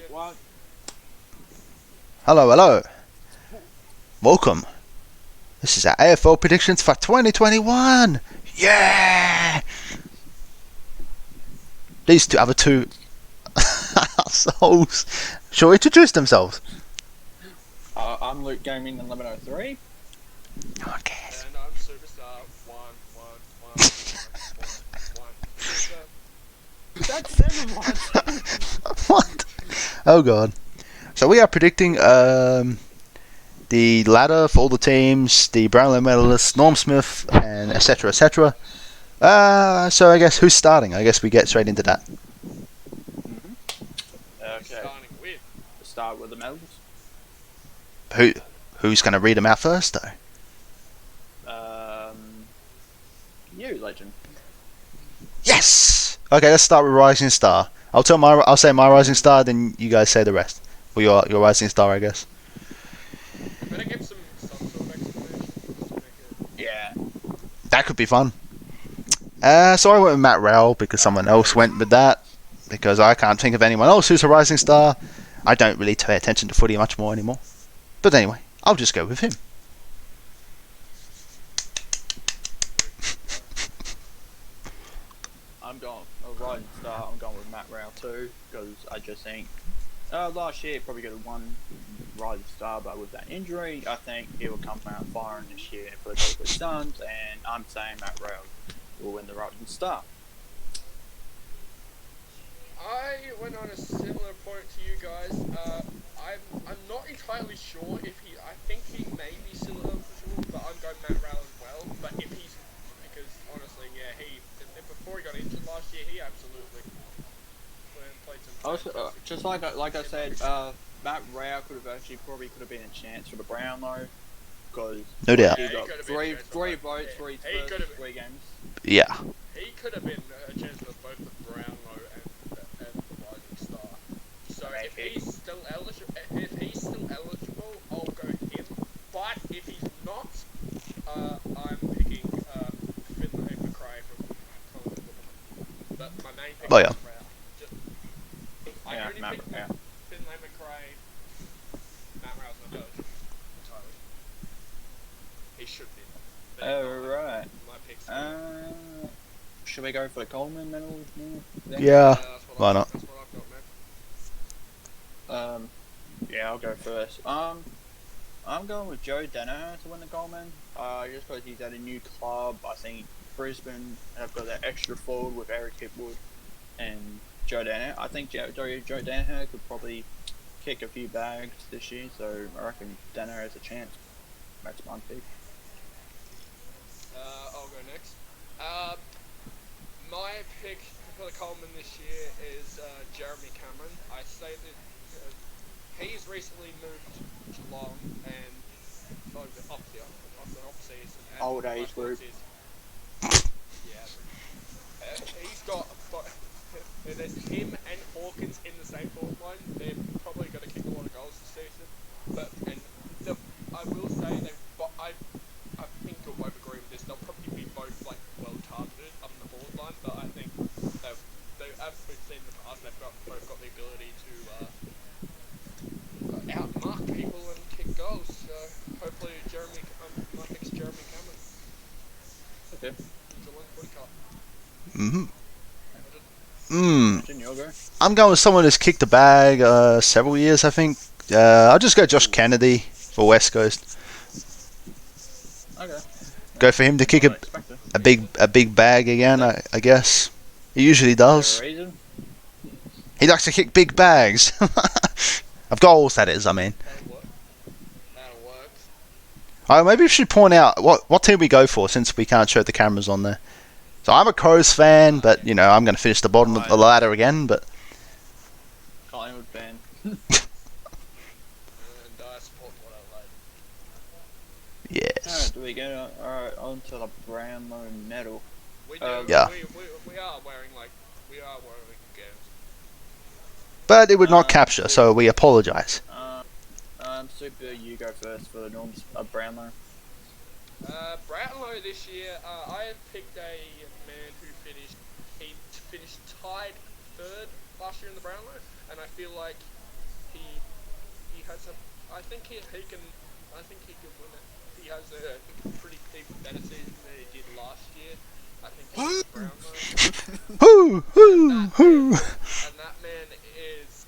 What? Hello, hello. Welcome. This is our AFL predictions for 2021. Yeah! These other two assholes shall introduce themselves. I'm LukeGaming1103. Oh, guess. And I'm sooperstar111111. That's 7 ones. What? Oh god. So we are predicting the ladder for all the teams, the Brownlow medalists, Norm Smith, and etc. etc. So I guess who's starting? I guess we get straight into that. Okay. Starting with. Let's start with the medals. Who's going to read them out first, though? You, legend. Yes. Okay, let's start with Rising Star. I'll say my Rising Star, then you guys say the rest. Or your Rising Star, I guess. Better give some sort of explanation just to make it. Yeah. That could be fun. So I went with Matt Rowell because someone else went with that. Because I can't think of anyone else who's a Rising Star. I don't really pay attention to footy much more anymore. But anyway, I'll just go with him. I'm going a rising star. I'm going with Matt Rowell too because I just think last year probably got one rising star, but with that injury, I think he will come out firing this year for the Cleveland Suns, and I'm saying Matt Rowell will win the rising star. I went on a similar point to you guys. I'm not entirely sure if he. I think he may be still eligible, but I'm going Matt Rowell as well. But if he's, because honestly, yeah, before he got injured last year, he absolutely played some. Also, just like I said, Matt Rowell could have been a chance for the Brownlow because No doubt. he got could've three been a chance votes for for each he first 3 games. Yeah. He could have been a chance for both the Brownlow and the Rising Star. So if he's still eligible, I'll go him. But if he's not, I'm picking Finlay McRae from Collingwood. But my main pick Oh, yeah. is Rowell. I only Matt picked Rowell. Finlay McRae. Matt Rowell's not eligible entirely. He should be. But Alright. my pick's Should we go for the Coleman medal? Yeah. that's what Why I've- not? That's what I've got, man. Yeah, I'll go first. I'm going with Joe Danaher to win the Coleman. Just because he's at a new club. I think Brisbane have got that extra forward with Eric Hipwood and Joe Danaher. I think Joe Danaher could probably kick a few bags this year, so I reckon Danaher has a chance. That's my pick. I'll go next. My pick for the Coleman this year is Jeremy Cameron. I say that he's recently moved to Geelong and off the off-season. Old age group. Yeah. He's got... There's him and Hawkins in the same forward line. They're probably going to kick a lot of goals this season. I will say I think you'll both agree with this. They'll probably be both well targeted up in the forward line, but I think as we've seen in the past, they've both got the ability to outmark people and kick goals. So hopefully my pick's Jeremy Cameron. Okay. Geelong Footy Club. Imagine you'll go. I'm going with someone who's kicked a bag several years, I think. I'll just go Josh Kennedy for West Coast. Okay. Go for him to kick a big bag again, I guess. He usually does. Reason? He likes to kick big bags. Of goals, that is, I mean. That'll work. Maybe we should point out what team we go for since we can't show the cameras on there. So I'm a Crows fan, but, I'm going to finish the bottom of the ladder again, but... Collingwood fan. And I support what I like. Yes. Alright, do we go on to the Brownlow medal? We do. Yeah. We are wearing gowns. But it would not capture, so we apologise. Super, you go first for the Norms Brownlow. Brownlow this year, I have picked a man who finished tied third last year in the Brownlow, and I feel like he has a. I think he can. I think he can win it. He has a pretty even better season than he did last year. I think he's the Brownlow. Hoo, hoo, hoo. And that man is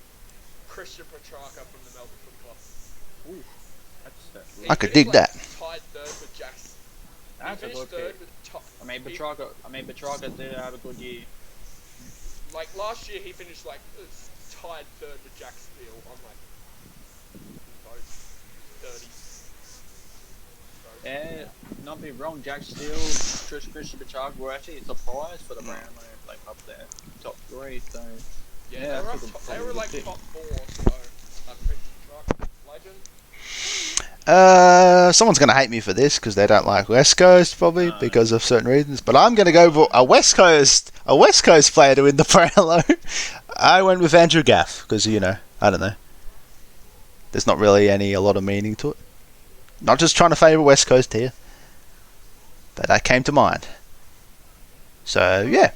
Christian Petrarca from the Melbourne Football Club. Ooh, that's He I could finished, dig that. Tied third with Jackson. That's a He good finished third pick. with I mean, Petrarca did have a good year. like last year he finished like tied third with Jack Steele on like both 30. Yeah, not be wrong. Jack Steele, Christian Petrarca were actually a surprise for the Brownlow, like up there, top 3. So Yeah, I think they were like pick. top 4, so I think Petrarca legend. Someone's going to hate me for this because they don't like West Coast, probably because of certain reasons. But I'm going to go for a West Coast player to win the Brownlow. I went with Andrew Gaff because I don't know. There's not really a lot of meaning to it. Not just trying to favour West Coast here, but that came to mind. So yeah, I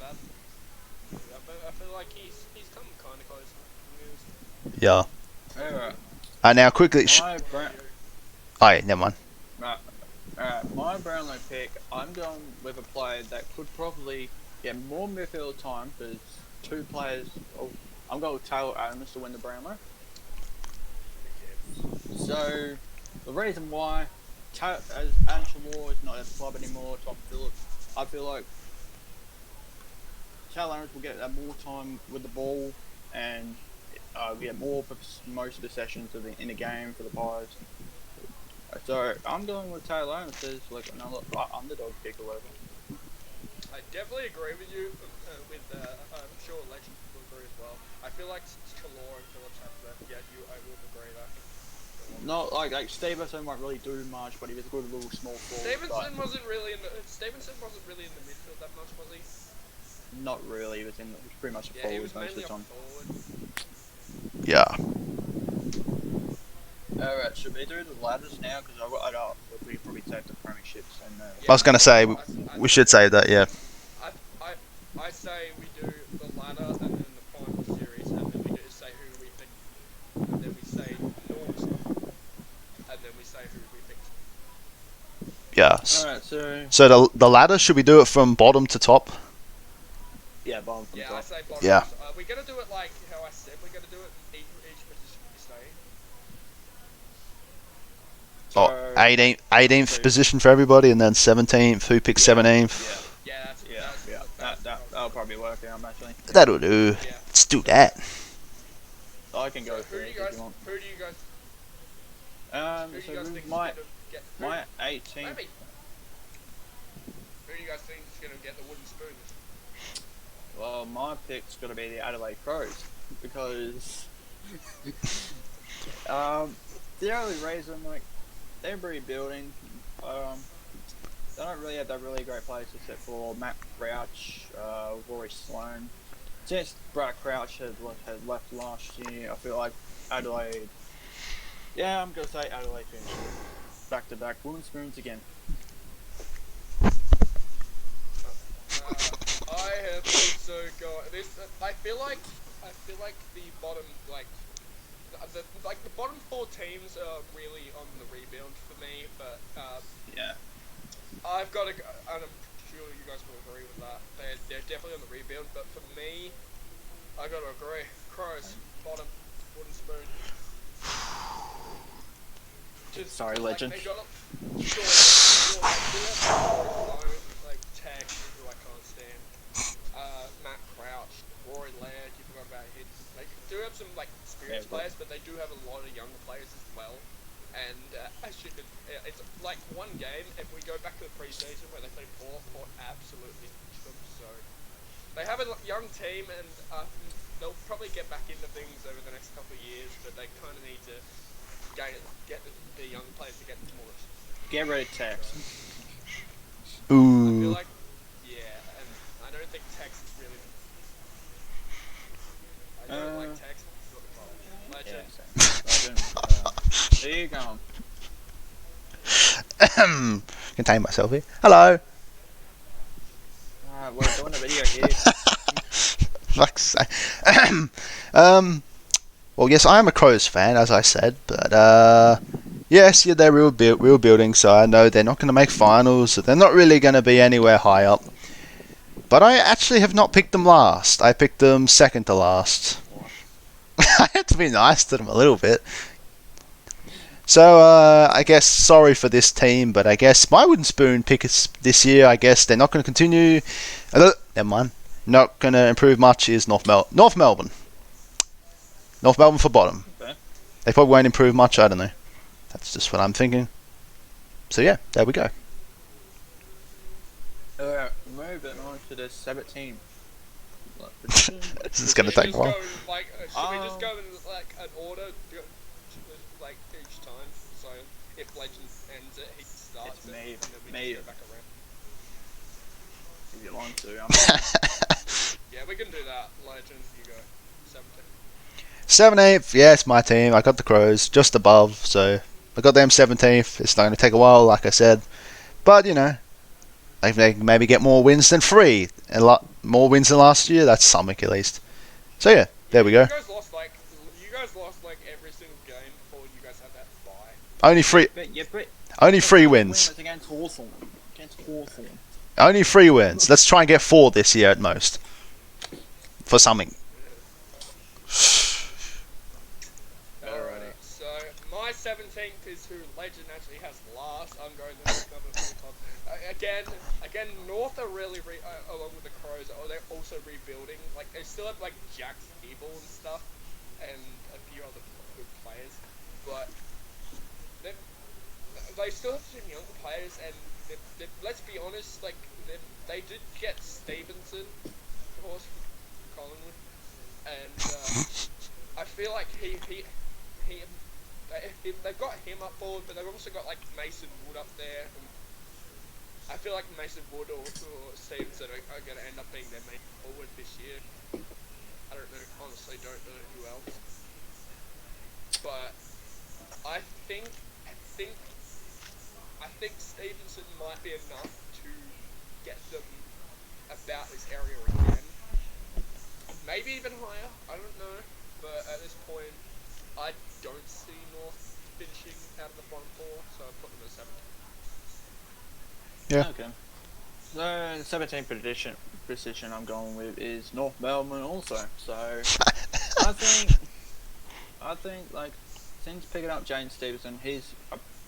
feel like he's come kind of close. yeah. Alright, Now quickly. Oh yeah, never mind. Alright, my Brownlow pick. I'm going with a player that could probably get more midfield time because 2 players. I'm going with Taylor Adams to win the Brownlow. So the reason why, as Adam Shamor is not at the club anymore, Tom Phillips, I feel like Taylor Adams will get more time with the ball and get most possessions in the game for the Pies. So I'm going with Taylor Adams as like another underdog pick or whatever. I definitely agree with you. I'm sure Legend will agree as well. I feel like Chalor and Phillips have that. Yeah, I will agree that. Not like Stevenson won't really do much, but he was a good little small forward. Stevenson wasn't really in the midfield that much, was he? Not really. He was pretty much a Yeah, he forward was most of mainly the up time. forward. Yeah. Alright, should we do the ladders now? Because we probably take the premierships and. I was going to say we should say that. Yeah. I say we do the ladder and then the final series, and then we do say who we think, and then we say Norms, and then we say who we think. Yeah. Alright, So the ladder, should we do it from bottom to top? yeah, bottom from Yeah, top. I say bottom. Yeah. We're gonna do it like how I said. We're gonna do it each position we say. Oh, So- 18th position for everybody, and then 17th. Who picks 17th? That'll probably work out actually. That'll do. Yeah. Let's do that. I can go So first if you want. who do you guys So think my is gonna get? my 18th. Maybe. Who do you guys think is gonna get the wooden spoon? Well, my pick's gonna be the Adelaide Crows because the only reason they're rebuilding. They don't really have that really great players except for Matt Crouch, Rory Sloane. Since Brad Crouch had left last year, I feel like Adelaide. Yeah, I'm gonna say Adelaide finish back-to-back wooden spoons again. I have also got this. I feel like the bottom the bottom 4 teams are really on the rebuild for me, but Yeah. I've got to, and I'm sure you guys will agree with that. They're definitely on the rebuild, but for me, I got to agree. Crows, bottom, wooden spoon. Sorry, Legend. They got like Tag, who I can't stand. Matt Crouch, Rory Laird, you forgot about him. They do have some experienced players, but they do have a lot of younger players as well. And it's like one game. If we go back to the pre-season where they played Port absolutely pushed them. So they have a young team, and they'll probably get back into things over the next couple of years. But they kind of need to get the young players to get more. Get rid of Tex. I feel Ooh. like, yeah, and I don't think Tex is really. I don't like Tex. Legend. There you go. Contain myself here. Hello. Alright, we're doing a video here. Fuck's sake. Well, yes, I am a Crows fan, as I said, but yes, yeah, they're real building, so I know they're not going to make finals, so they're not really going to be anywhere high up. But I actually have not picked them last. I picked them second to last. I had to be nice to them a little bit. So, I guess, sorry for this team, but I guess my wooden spoon pick is this year, I guess they're not going to continue. Never mind. Not going to improve much is North Melbourne. North Melbourne for bottom. Okay. They probably won't improve much, I don't know. That's just what I'm thinking. So yeah, there we go. Moving on to the 17. This is going to take a while. Should we just go in like an order, like each time? So if Legend ends it, he starts It's it, me. and then we Me. just go back around. If you want to. Yeah, we can do that. Legend, you go. 17th, yeah, it's my team. I got the Crows just above, so I got them 17th. It's not going to take a while, like I said. But, you know, they can maybe get more wins than 3. A lot more wins than last year. That's something at least. So, yeah, there we go. You guys lost like every single game before you guys had that bye. Only 3 wins. Against Hawthorn. Only 3 wins. Let's try and get 4 this year at most. For something. Alrighty, so my 17th is who Legend actually has last. I'm going to Again, North are really, along with the Crows, they're also rebuilding. Like, they still have, like, Jack's Evil and stuff, and a few other good players, but they still have some young players, and let's be honest, like, they did get Stevenson, of course, from Collingwood, and I feel like they've got him up forward, but they've also got, like, Mason Wood up there. I feel like Mason Wood or Stevenson are going to end up being their main forward this year. I honestly don't know who else. But I think Stevenson might be enough to get them about this area again. Maybe even higher, I don't know. But at this point, I don't see North finishing out of the bottom 4, so I'll put them at 7. Yeah. Okay. So the 17th position I'm going with is North Melbourne also. So I think like since picking up James Stevenson,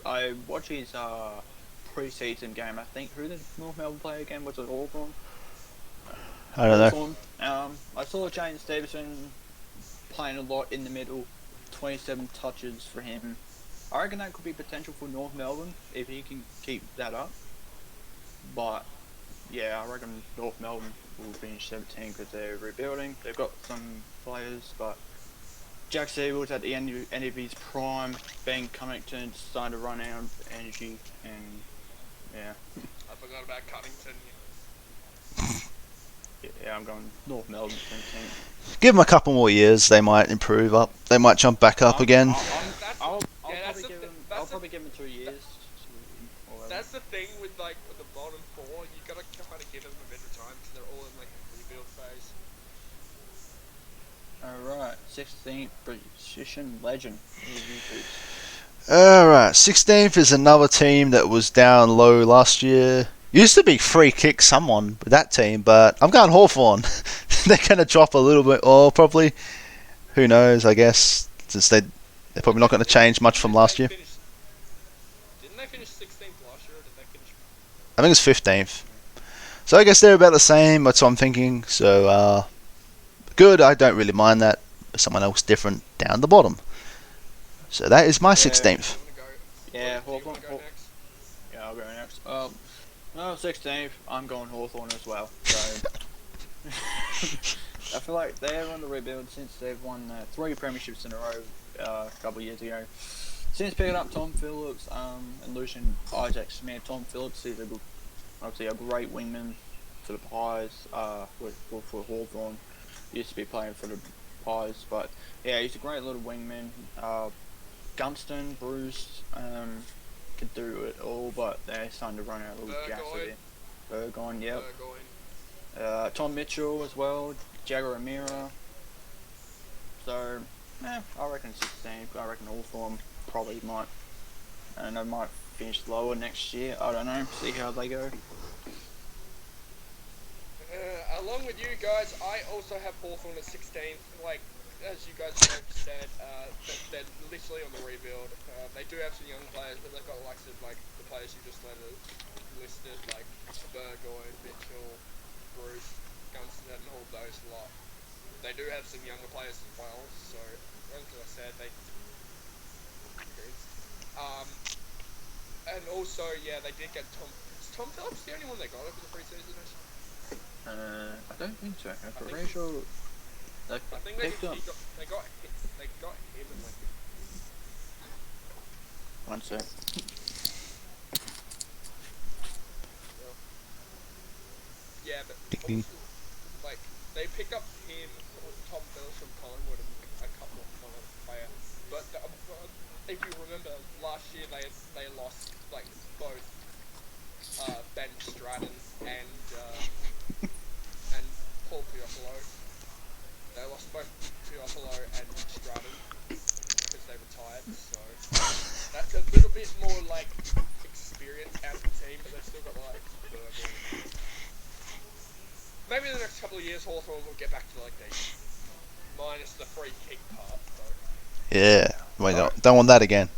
I watched his pre-season game. I think who did North Melbourne play again? Was it Hawthorn? I don't know. Hawthorn. I saw James Stevenson playing a lot in the middle. 27 touches for him. I reckon that could be potential for North Melbourne if he can keep that up. But yeah, I reckon North Melbourne will finish 17 because they're rebuilding. They've got some players, but Jack Siebel's at the end of his prime. Ben Cunnington starting to run out of energy, and yeah. I forgot about Cunnington. Yeah, I'm going North Melbourne 17. Give them a couple more years, they might improve up. They might jump back up again. I'll probably give them 2 years. That's the thing with the bottom 4. You gotta kind of give them a bit of time because they're all in like a rebuild phase. Alright, 16th position, Legend. Alright, 16th is another team that was down low last year. Used to be free kick someone with that team, but I'm going Hawthorn. They're going to drop a little bit, or probably. Who knows, I guess. Since they're probably not going to change much from last year. Didn't they finish 16th last year, or did they finish? I think it's 15th. So I guess they're about the same, that's what I'm thinking. So, good, I don't really mind that. Someone else different down the bottom. So that is my 16th. Yeah, Hawthorn. Yeah, I'll go next. No, 16th, I'm going Hawthorn as well. So I feel like they're on the rebuild since they've won 3 premierships in a row a couple of years ago. Since picking up Tom Phillips and Lucian Isaac Smith, Tom Phillips is obviously a great wingman for the Pies. For Hawthorn, used to be playing for the Pies, but yeah, he's a great little wingman. Gunston, Bruce, could do it all, but they're starting to run out of little gas a bit. Burgoyne, yep. Tom Mitchell as well, Jagger Amira. So, I reckon 16. I reckon Hawthorn probably might, I don't know, might finish lower next year. I don't know. See how they go. Along with you guys, I also have Hawthorn at 16. Like, as you guys have said, they're literally on the rebuild. They do have some young players, but they've got likes of like the players you just listed, like Burgoyne, Mitchell, Bruce, Gunstead, and all those lot. They do have some younger players as well, so as I said, they. And also, yeah, they did get Tom. Is Tom Phillips the only one they got over the preseason? I don't think so. I'm pretty sure they picked up. They got him and like. One sec. Yeah, but Ding. also, like they picked up him, Tom Phillips from Collingwood, and a couple of other players. But if you remember last year, they lost like both Ben Stratton and Paul Piopolo. They lost both Piopolo and Stratton because they retired. So that's a little bit more like experience out of the team, but they've still got like Burgoyne. Maybe in the next couple of years, Hawthorn will get back to like the minus the free kick part. So. Yeah. Wait, don't want that again.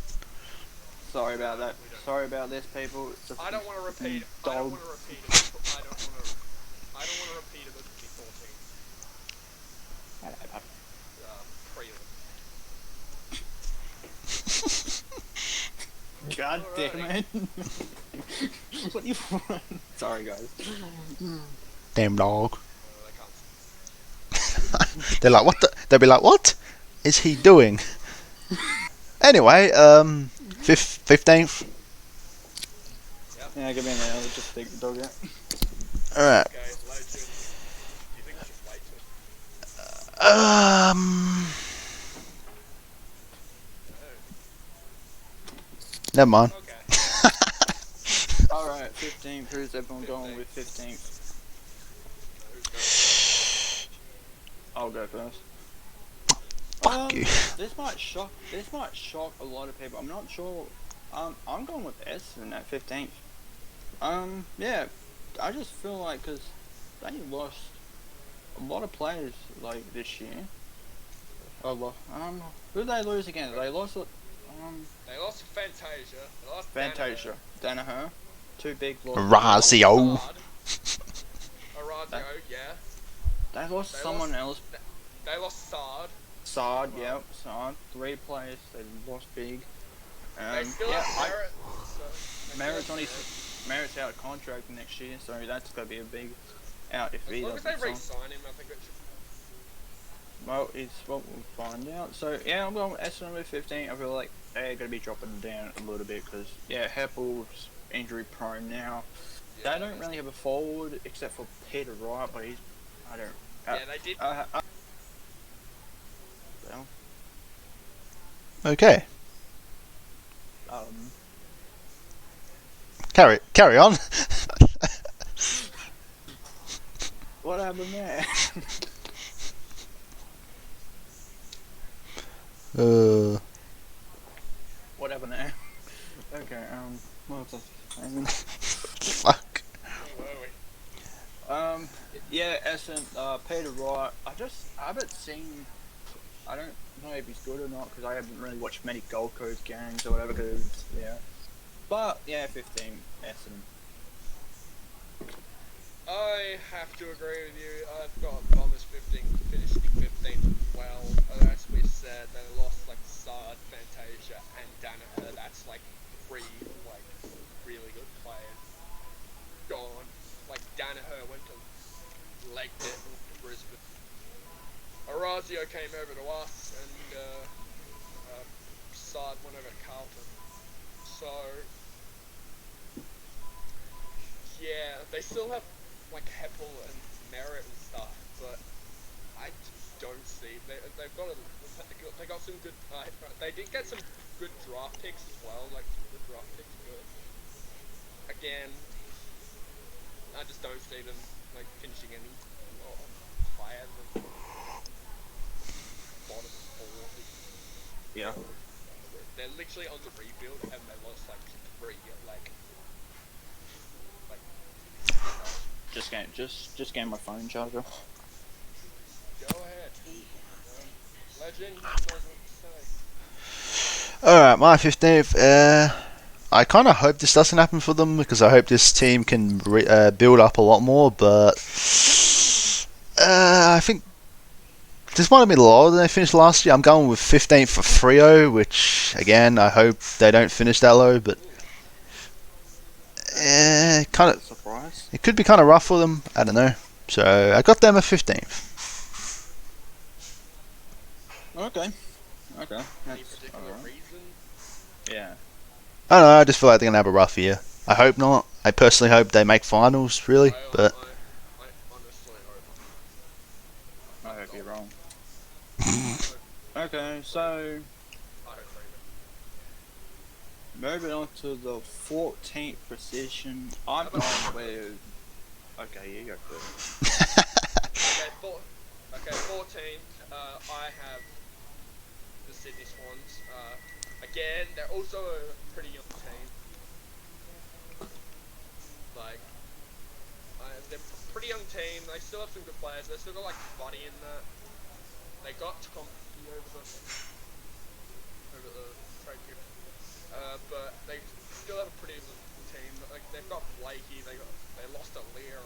Sorry about that. Sorry about this, people. I don't want to repeat. I don't want to repeat it. I don't want to repeat it with the 14. Prelim. God damn it. What do you want? Sorry, guys. Damn dog. They can't. They're like, what the? They'll be like, what is he doing? Anyway, 15th. Yep. Yeah, give me a minute. I'll just take the dog out. Alright. Okay, Legend. Do you think I should wait till? Never mind. Okay. Alright, 15th. Who's everyone going with 15th? I'll go first. Fuck you. This might shock a lot of people. I'm not sure. I'm going with Essendon at 15th. Yeah, I just feel like because they lost a lot of players like this year. Who did they lose again? They lost. They lost Fantasia. They lost Fantasia, Danaher, two big losses. Razio. Orazio, yeah. They lost someone else. They lost Sard. Sard, yep, Sard. 3 players. They lost big. They still have Merritt. Merritt's out of contract next year, so that's going to be a big out if he As long as doesn't they sign. re-sign him, I think it should. Well, it's what we'll find out. So, yeah, I'm going with Essendon with 15. I feel like they're going to be dropping down a little bit because, yeah, Heppel's injury prone now. Yeah, They don't really have a forward except for Peter Wright, but he's, I don't... Yeah, they did. Well, Okay. um, Carry on. what happened there? What happened there? Okay, what was I saying? Fuck. Where were we? Yeah, Essendon, Peter Wright, I haven't seen, I don't know if he's good or not, because I haven't really watched many Gold Coast games or whatever, because, yeah. But, yeah, 15, Essendon. I have to agree with you. I've got Bombers 15, finishing 15th as well. As we said, they lost like Sard, Fantasia, and Danaher. That's like 3 like really good players gone. Like Danaher went to Lakeport to Brisbane. Orazio came over to us, and Sard went over to Carlton. So yeah, they still have like Heppel and Merritt and stuff, but I just don't see they've got they got some good. They did get some good draft picks as well, like some good draft picks, but again, I just don't see them like finishing any higher than bottom 4. Yeah. They're literally on the rebuild, and they lost like 3, like. Just getting my phone charger. Go ahead. Legend, you knows what to say. Alright, my 15th. I kind of hope this doesn't happen for them because I hope this team can build up a lot more, but I think this might have been lower than they finished last year. I'm going with 15th for Freo, which, again, I hope they don't finish that low, but kind of, Surprise. it could be kind of rough for them. I don't know. So I got them at 15th. Okay. Any That's particular alright. reason? Yeah. I don't know. I just feel like they're gonna have a rough year. I hope not. I personally hope they make finals, really, but. I honestly hope. I hope you're wrong. Okay, so I hope moving on to the 14th position, I'm going with. Okay, you go first. Okay, 14th. I have the Sydney Swans. Again, they're also a pretty young team. Like, they're a pretty young team. They still have some good players. They still got like Buddy in that. They got Tomkey over the trade gift. But they still have a pretty good team. Like they've got Blakey. They lost a Lear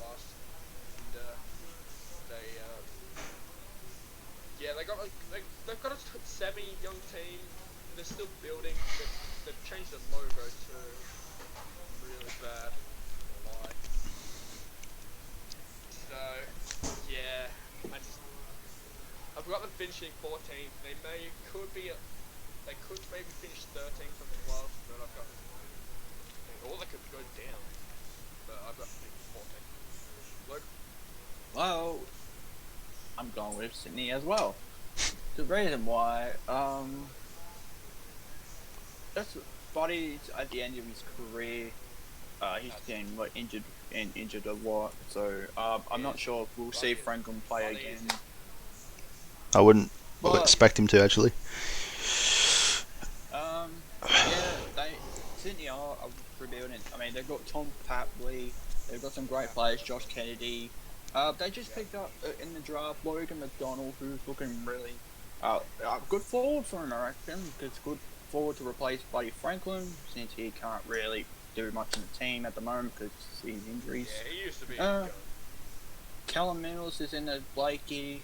last, and they've got a semi-young team. They're still building. They've changed the logo to really bad. I'm gonna lie. So yeah, I've got them finishing 14th. They could maybe finish 13th from 12th, but I've got, or they could go down. But I've got 14th. Luke? Well, I'm going with Sydney as well. The reason why, that's Buddy at the end of his career. He's getting injured a lot, so I'm not sure if we'll see Franklin play again. I wouldn't But, expect him to, actually. Sydney are rebuilding. I mean, they've got Tom Papley, they've got some great players, Josh Kennedy. They just picked up in the draft Logan McDonald, who's looking really good forward for him, I reckon. It's good forward to replace Buddy Franklin, since he can't really do much in the team at the moment because of his injuries. Yeah, he used to be. Callum Mills is in there, Blakey,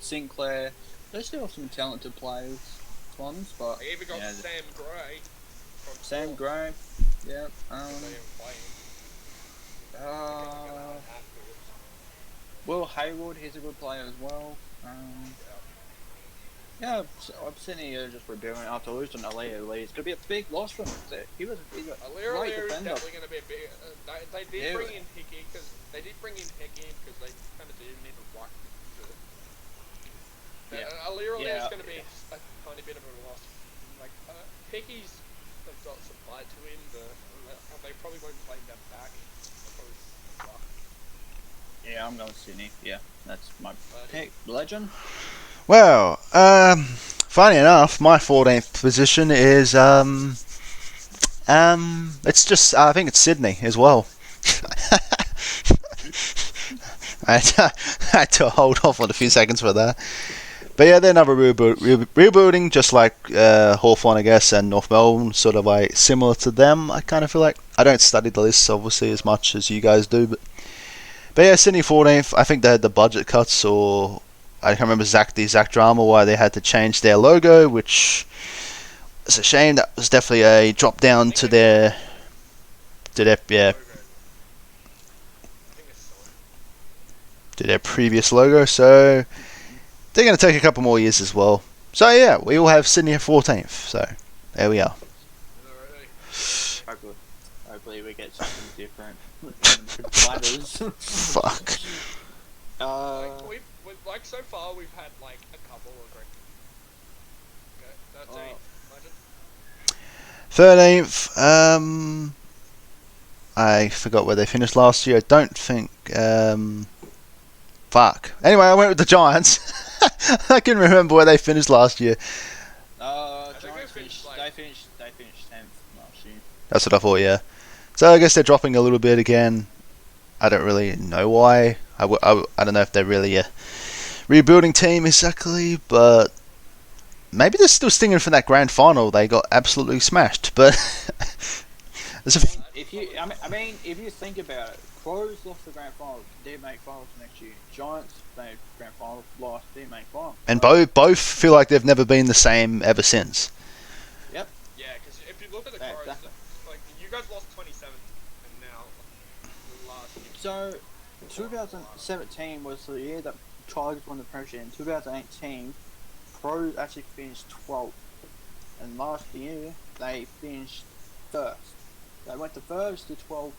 Sinclair. They still have some talented players, ones, but They even got Sam Gray. Sam Gray, yeah. Will Hayward, he's a good player as well. I've seen here just rebuilding after losing Alea Lee. It's gonna be a big loss for him. He's a great is defender. definitely going to be a big. They did bring in Hickey because they kind of didn't need a ruck. Alea Lee is going to be a tiny bit of a loss. Like Hickey's got some bite to him, but they probably won't play that back. Yeah, I'm going Sydney. Yeah, that's my pick. Legend. Well, funny enough, my 14th position is it's just I think it's Sydney as well. I had to hold off on a few seconds for that. But yeah, they're another rebuilding, just like Hawthorn, I guess, and North Melbourne, sort of like similar to them. I kind of feel like I don't study the lists obviously as much as you guys do, but yeah, Sydney 14th. I think they had the budget cuts, or I can't remember the exact drama why they had to change their logo, which is a shame. That was definitely a drop down to their previous logo. So they're going to take a couple more years as well. So yeah, we all have Sydney at 14th. So there we are. Hopefully we get something different. Ladders. Fuck. Like so far, we've had like a couple of great. Okay, 13th. I forgot where they finished last year. I don't think. Fuck. Anyway, I went with the Giants. I can remember where they finished last year. Giants finished. They finished 10th last year. That's what I thought, yeah. So I guess they're dropping a little bit again. I don't really know why. I don't know if they're really a rebuilding team exactly, but maybe they're still stinging from that grand final. They got absolutely smashed, but there's a If you think about it, Crows lost the grand final, didn't make finals next year. Giants made grand final, lost, didn't make finals. and both feel like they've never been the same ever since. Yep. Yeah, because if you look at the Yeah, Crows, exactly. like you guys lost 27, and now last year. So, 2017 was the year that Tigers won the premiership. In 2018, Crows actually finished 12th, and last year they finished first. They went to first to 12th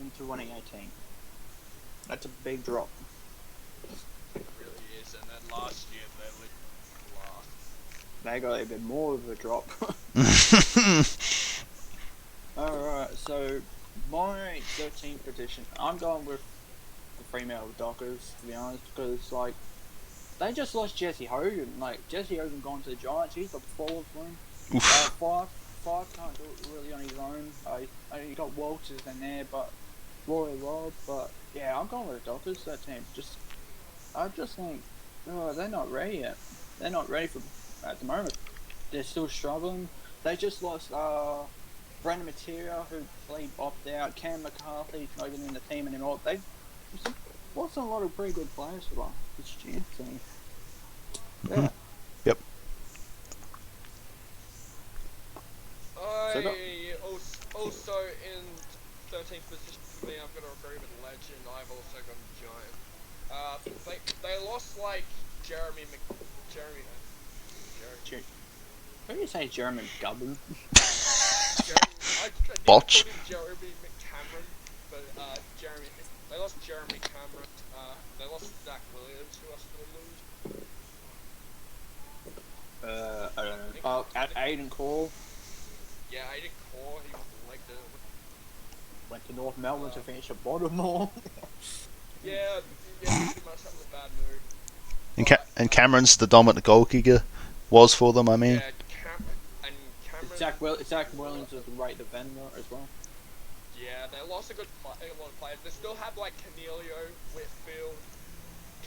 in 2018. That's a big drop. It really is, and then last year they were last. They got a bit more of a drop. Alright, so my 13th position, I'm going with the Fremantle Dockers, to be honest, because, like, they just lost Jesse Hogan. Like, Jesse Hogan gone to the Giants, he's the fourth one. Five can't do it really on his own. You got Walters in there, but Roy Rob, but yeah, I'm going with the Dockers. That team I just think, they're not ready yet. They're not ready for at the moment. They're still struggling. They just lost Brandon Materia, who played opt out. Cam McCarthy's not even in the team anymore. They lost a lot of pretty good players for this year. So yeah. Yep. Also in 13th position for me, I've got to agree with Legend. I've also got a Giant. They lost like Jeremy. What do you say, Jeremy McGubbin? Botch. Jeremy McCameron, but they lost Jeremy Cameron. They lost Zach Williams, who else did they lose? I don't know. Oh, at Aiden Cole. Yeah, Aiden Core, he like Went to North Melbourne to finish at Baltimore. yeah, pretty much that was a bad move. And Cameron's the dominant goal kicker. Was for them, I mean. Yeah, Cameron. Zach Williams is the right defender as well. Yeah, they lost a lot of players. They still have like Canelio, Whitfield,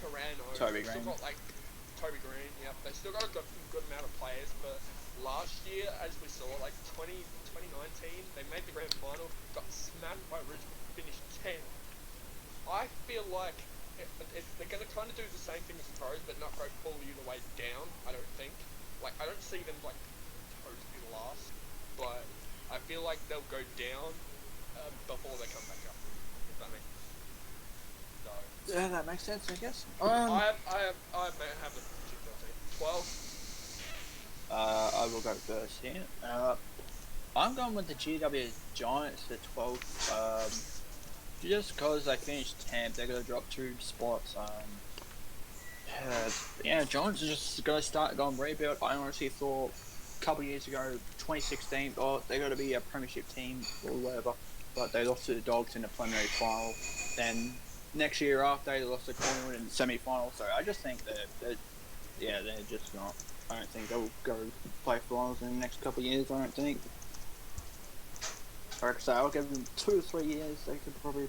Carano. Toby Green. Still got like Toby Green. Yep, they still got a good amount of players. But last year, as we saw, like 2019, they made the grand final, got smashed by Brisbane, finished 10th. I feel like they're going to kind of do the same thing as the Crows, but not go fully the way down. I don't think. Like I don't see them like totally last, but I feel like they'll go down before they come back up. If that makes sense. So, Yeah, that makes sense, I guess. I have the 12. I will go first here. I'm going with the GW Giants at 12. Just because they finished 10th, they're going to drop 2 spots. Giants are just going to start going rebuild. I honestly thought a couple of years ago, 2016, they're going to be a premiership team or whatever, but they lost to the Dogs in the preliminary final. Then next year after, they lost to Collingwood in the semi-final. So I just think they're just not. I don't think they'll go play finals in the next couple of years. I don't think. Like I say, I'll give them 2 or 3 years. They could probably,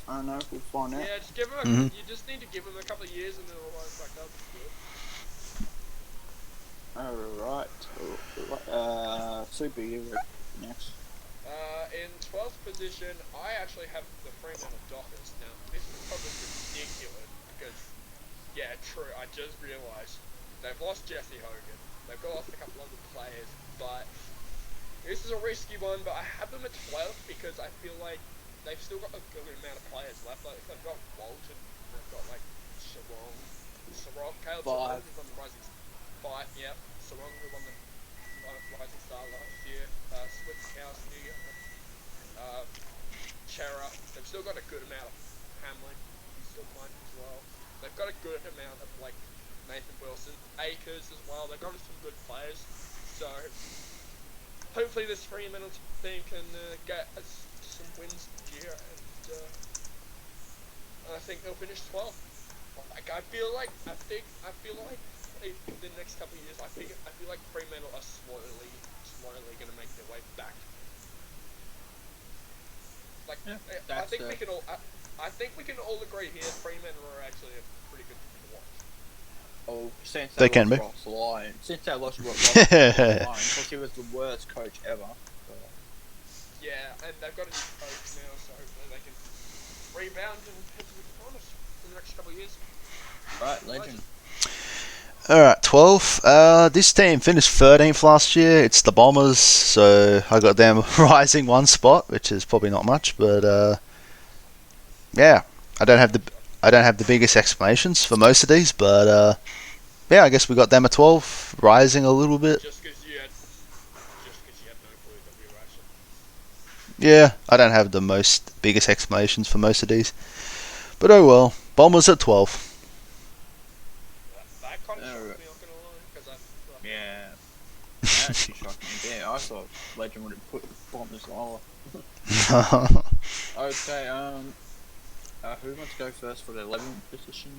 I don't know, we'll find out. Yeah, just give them. You just need to give them a couple of years and then it'll rise back up. Alright. Super, you were next. In 12th position, I actually have the Fremantle Dockers. Now, this is probably ridiculous because, yeah, true. I just realised they've lost Jesse Hogan. They've lost a couple other players, but this is a risky one. But I have them at 12th because I feel like they've still got a good amount of players left. Like they've got Walton, they've got like Sarong, Caleb Sarong was on the Rising 5. Yep, Sarong was on the Rising Star last year. Switkowski, Chera. They've still got a good amount of Hamlin. He's still playing as well. They've got a good amount of like Nathan Wilson, Akers as well. They've got some good players. So hopefully this Fremantle team can get some wins here, and I think they'll finish 12th. Like I feel like in the next couple of years, I feel like Fremantle are slowly going to make their way back. Like, Yeah, I think we can all. I think we can all agree here. Fremantle are actually a pretty good team to watch. Oh, since They can be. Ross Lyon. Since they lost Ross Lyon, because he was the worst coach ever. So. Yeah, and they've got a new coach now, so hopefully they can rebound and head to the finals in the next couple of years. Right, legend. Alright, 12. This team finished 13th last year. It's the Bombers, so I got them rising one spot, which is probably not much, but yeah, I don't have the biggest explanations for most of these, but yeah, I guess we got them at 12, rising a little bit. Just because you had no clue that we were actually. Yeah, I don't have the biggest explanations for most of these, but oh well. Bombers at 12. That kind of shocked me, not gonna lie, because yeah, that actually shocked me. Yeah, I thought Legend would have put Bombers lower. Okay, who wants to go first for the 11th position?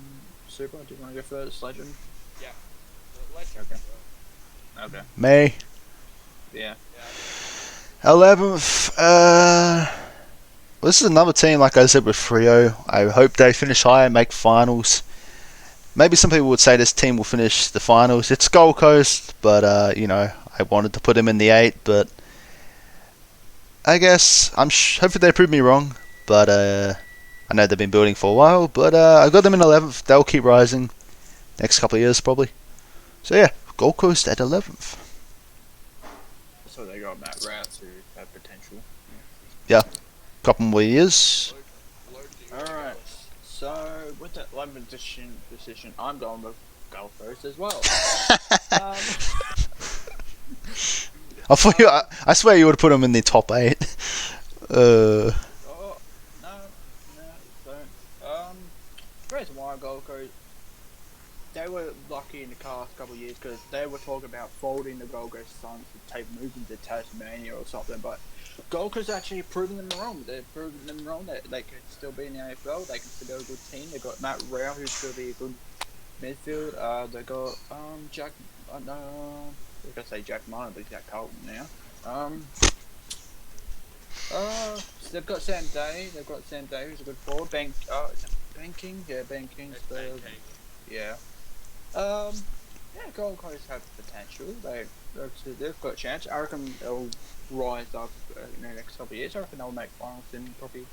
Super, do you want to go first, Legend? Yeah, Legend. Okay. Okay. Me. Yeah. 11th. Well, this is another team, like I said with Freo. I hope they finish high and make finals. Maybe some people would say this team will finish the finals. It's Gold Coast, but you know, I wanted to put them in the 8, but I guess hopefully they prove me wrong. But I know they've been building for a while. But I got them in 11th. They'll keep rising next couple of years probably. So yeah, Gold Coast at 11th. So they got Matt Rouse who have potential. Yeah, couple more years. Alright, so with the 11th position, I'm going with Gold Coast as well. I thought I swear you would have put them in the top 8. Oh, no, don't. The reason why Gold Coast, they were lucky in the past couple of years because they were talking about folding the Gold Coast Suns to take moving to Tasmania or something, but Gold Coast actually proving them wrong. They're proving them wrong that they can still be in the AFL. They can still be a good team. They got Matt Rao who's still be a good midfield. They got Jack. I was gonna say Jack Martin, but he's at Carlton now. They've got Sam Day. They've got Sam Day who's a good forward. Is it Banking? Yeah, Banking's the. Yeah. Yeah, Gold Coast have potential. They've got a chance. I reckon they'll rise up in the next couple of years. I reckon they'll make finals in probably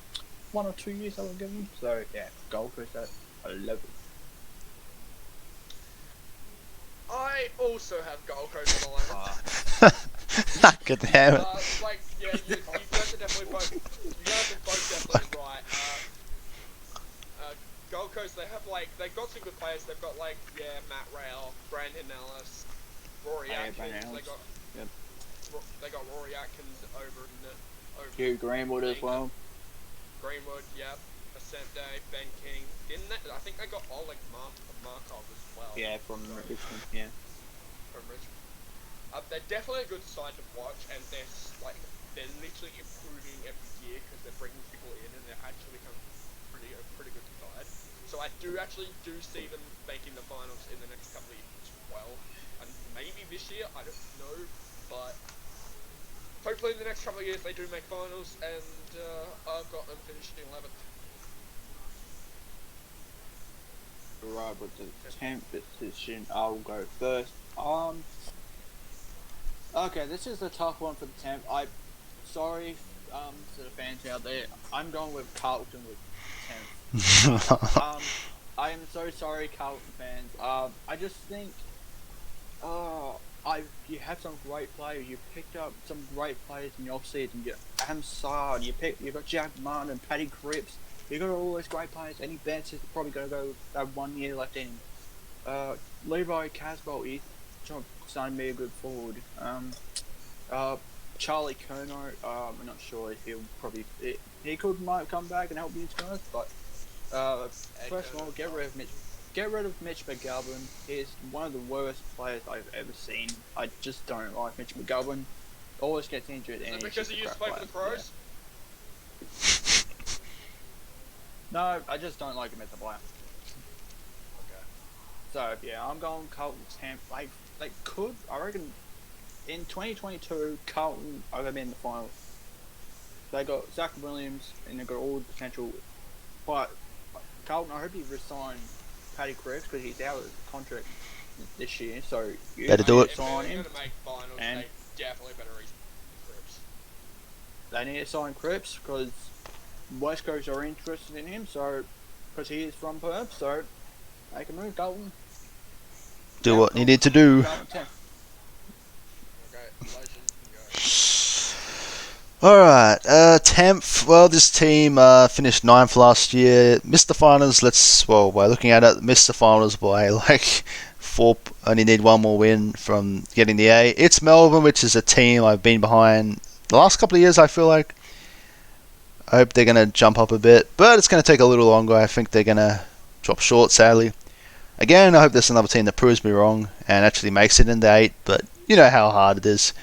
1 or 2 years. I will give them. So yeah, Gold Coast at 11. I also have Gold Coast at 11. Good damn it. Like, yeah, you guys are definitely both. You guys are both definitely right. Gold Coast, they've got some good players. They've got Matt Rao, Brandon Ellis, Rory Atkins. They got Rory Atkins over Hugh Greenwood as well. Greenwood, yep. Ascent Day, Ben King. I think they got Oleg Markov as well. Yeah, from Richmond. Yeah. From Richmond. They're definitely a good side to watch, and they're literally improving every year because they're bringing people in, and they're actually becoming a pretty good side. So I do see them making the finals in the next couple of years as well, and maybe this year, I don't know, but hopefully in the next couple of years they do make finals, and I've got them finishing 11th. Right, with the 10th position, I'll go first. Okay, this is a tough one for the 10th. Sorry, to the fans out there. I'm going with Carlton with 10th. I am so sorry, Carlton fans. I just think, you have some great players. You picked up some great players in the off-season. You Adam Sard, you got Jack Martin and Paddy Cripps. You got all those great players. Any Bench is probably going to go that 1 year left in. Levi Casbolt, he's starting to be a good forward. Charlie Curnow, I'm not sure if he might come back and help these guys, but first of all, get rid of Mitch McGovern. He's one of the worst players I've ever seen. I just don't like Mitch McGovern. Always gets injured. Is it because he used to play for the Crows? Yeah. No, I just don't like him as a player. So yeah, I'm going Carlton 10th. Like could I reckon in 2022 Carlton are gonna be in the final. They got Zach Williams and they got all the potential, but Carlton, I hope he resign Paddy Cripps because he's out of contract this year. So you Better do need it. to If sign they're him, going to make finals, and they definitely better reach Crips. they need to sign Cripps because West Coast are interested in him. So because he is from Perth, so they can move Carlton. Do Yeah, what you need to do. Carlton 10th. Okay, legend can go. Alright, 10th. Well, this team finished 9th last year. Missed the finals. By looking at it, missed the finals by like 4. Only need one more win from getting the A. It's Melbourne, which is a team I've been behind the last couple of years, I feel like. I hope they're going to jump up a bit, but it's going to take a little longer. I think they're going to drop short, sadly. Again, I hope there's another team that proves me wrong and actually makes it in the 8, but you know how hard it is.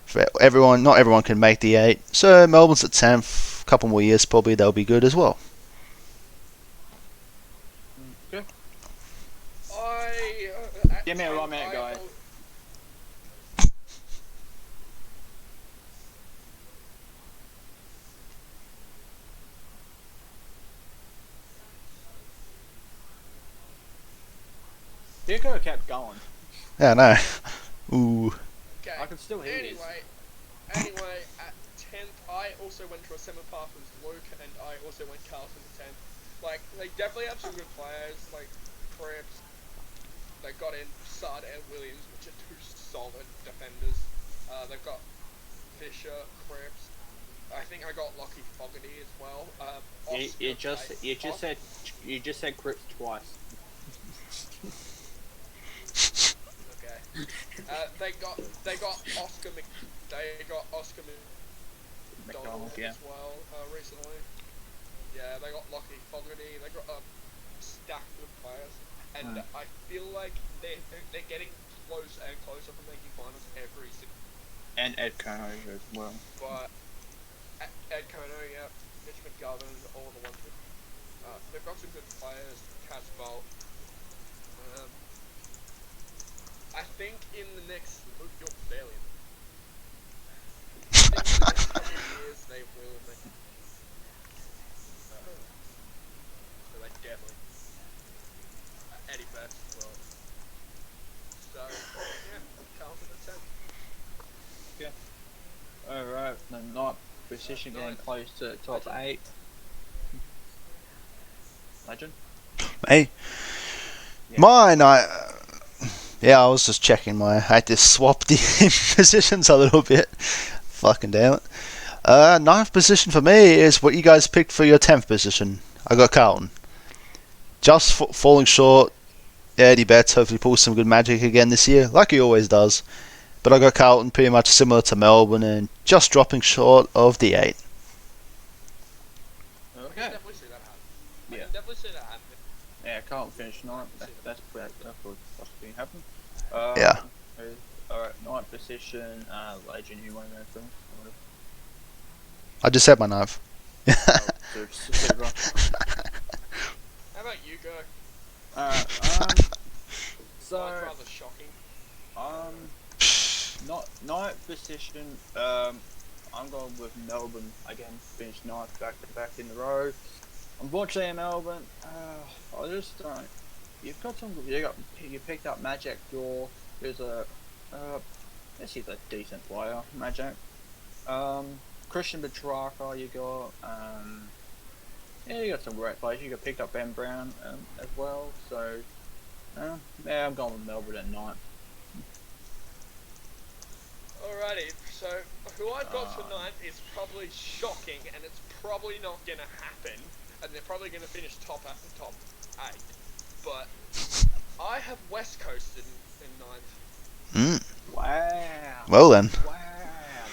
For everyone, not everyone can make the 8. So Melbourne's at 10th. A couple more years probably they'll be good as well. Okay. Give me a 1 minute, guys. You could have kept going. Yeah, no. Ooh. Okay. I can still hear you. Anyway, at 10th, I also went to a similar path as Luke, and I also went Carlton to 10th. Like, they definitely have some good players, like Cripps. They got in Sard and Williams, which are 2 solid defenders. They've got Fisher, Cripps. I think I got Lockie Fogarty as well. You just said Cripps twice. Okay. They got Oscar McDonald yeah. as well recently. Yeah, they got Lockie Fogarty. They got a stack of players, and I feel like they're getting closer and closer from making finals every single. And Ed Kono as well. But Ed Kono, yeah, Mitch McGovern, all the ones with they've got some good players. Casbolt. I think in the next you're barely. I think in the next couple of years they will make. So they definitely. Eddie Best as well. So yeah, Carlton at 10. Alright, the 9th position getting close to top 8. Legend? Hey. Yeah. Mine, I was just checking I had to swap the positions a little bit. Fucking damn it. 9th position for me is what you guys picked for your 10th position. I got Carlton. Just falling short. Eddie Betts hopefully pulls some good magic again this year, like he always does. But I got Carlton pretty much similar to Melbourne and just dropping short of the 8. I can definitely see that happen. Yeah. I can definitely see that happen. Yeah, Carlton finished 9th. That's what possibly happened. Yeah. Alright, 9th position. Legend, you want to go through? I just said my 9th. How about you go? So Mine's rather shocking. not 9th position. I'm going with Melbourne again. Finished 9th back to back in the row. Unfortunately, Melbourne. I just don't. You've got some. You picked up Magic Jaw. Who's a. This is a decent player, Magic. Christian Petrarca. You got. Yeah, you got some great players. You got picked up Ben Brown as well. So. Yeah, I'm going with Melbourne at 9th. Alrighty, so who I've got for 9th is probably shocking, and it's probably not gonna happen, and they're probably gonna finish top 8. But I have West Coast in 9th. Wow. Well then. Wow,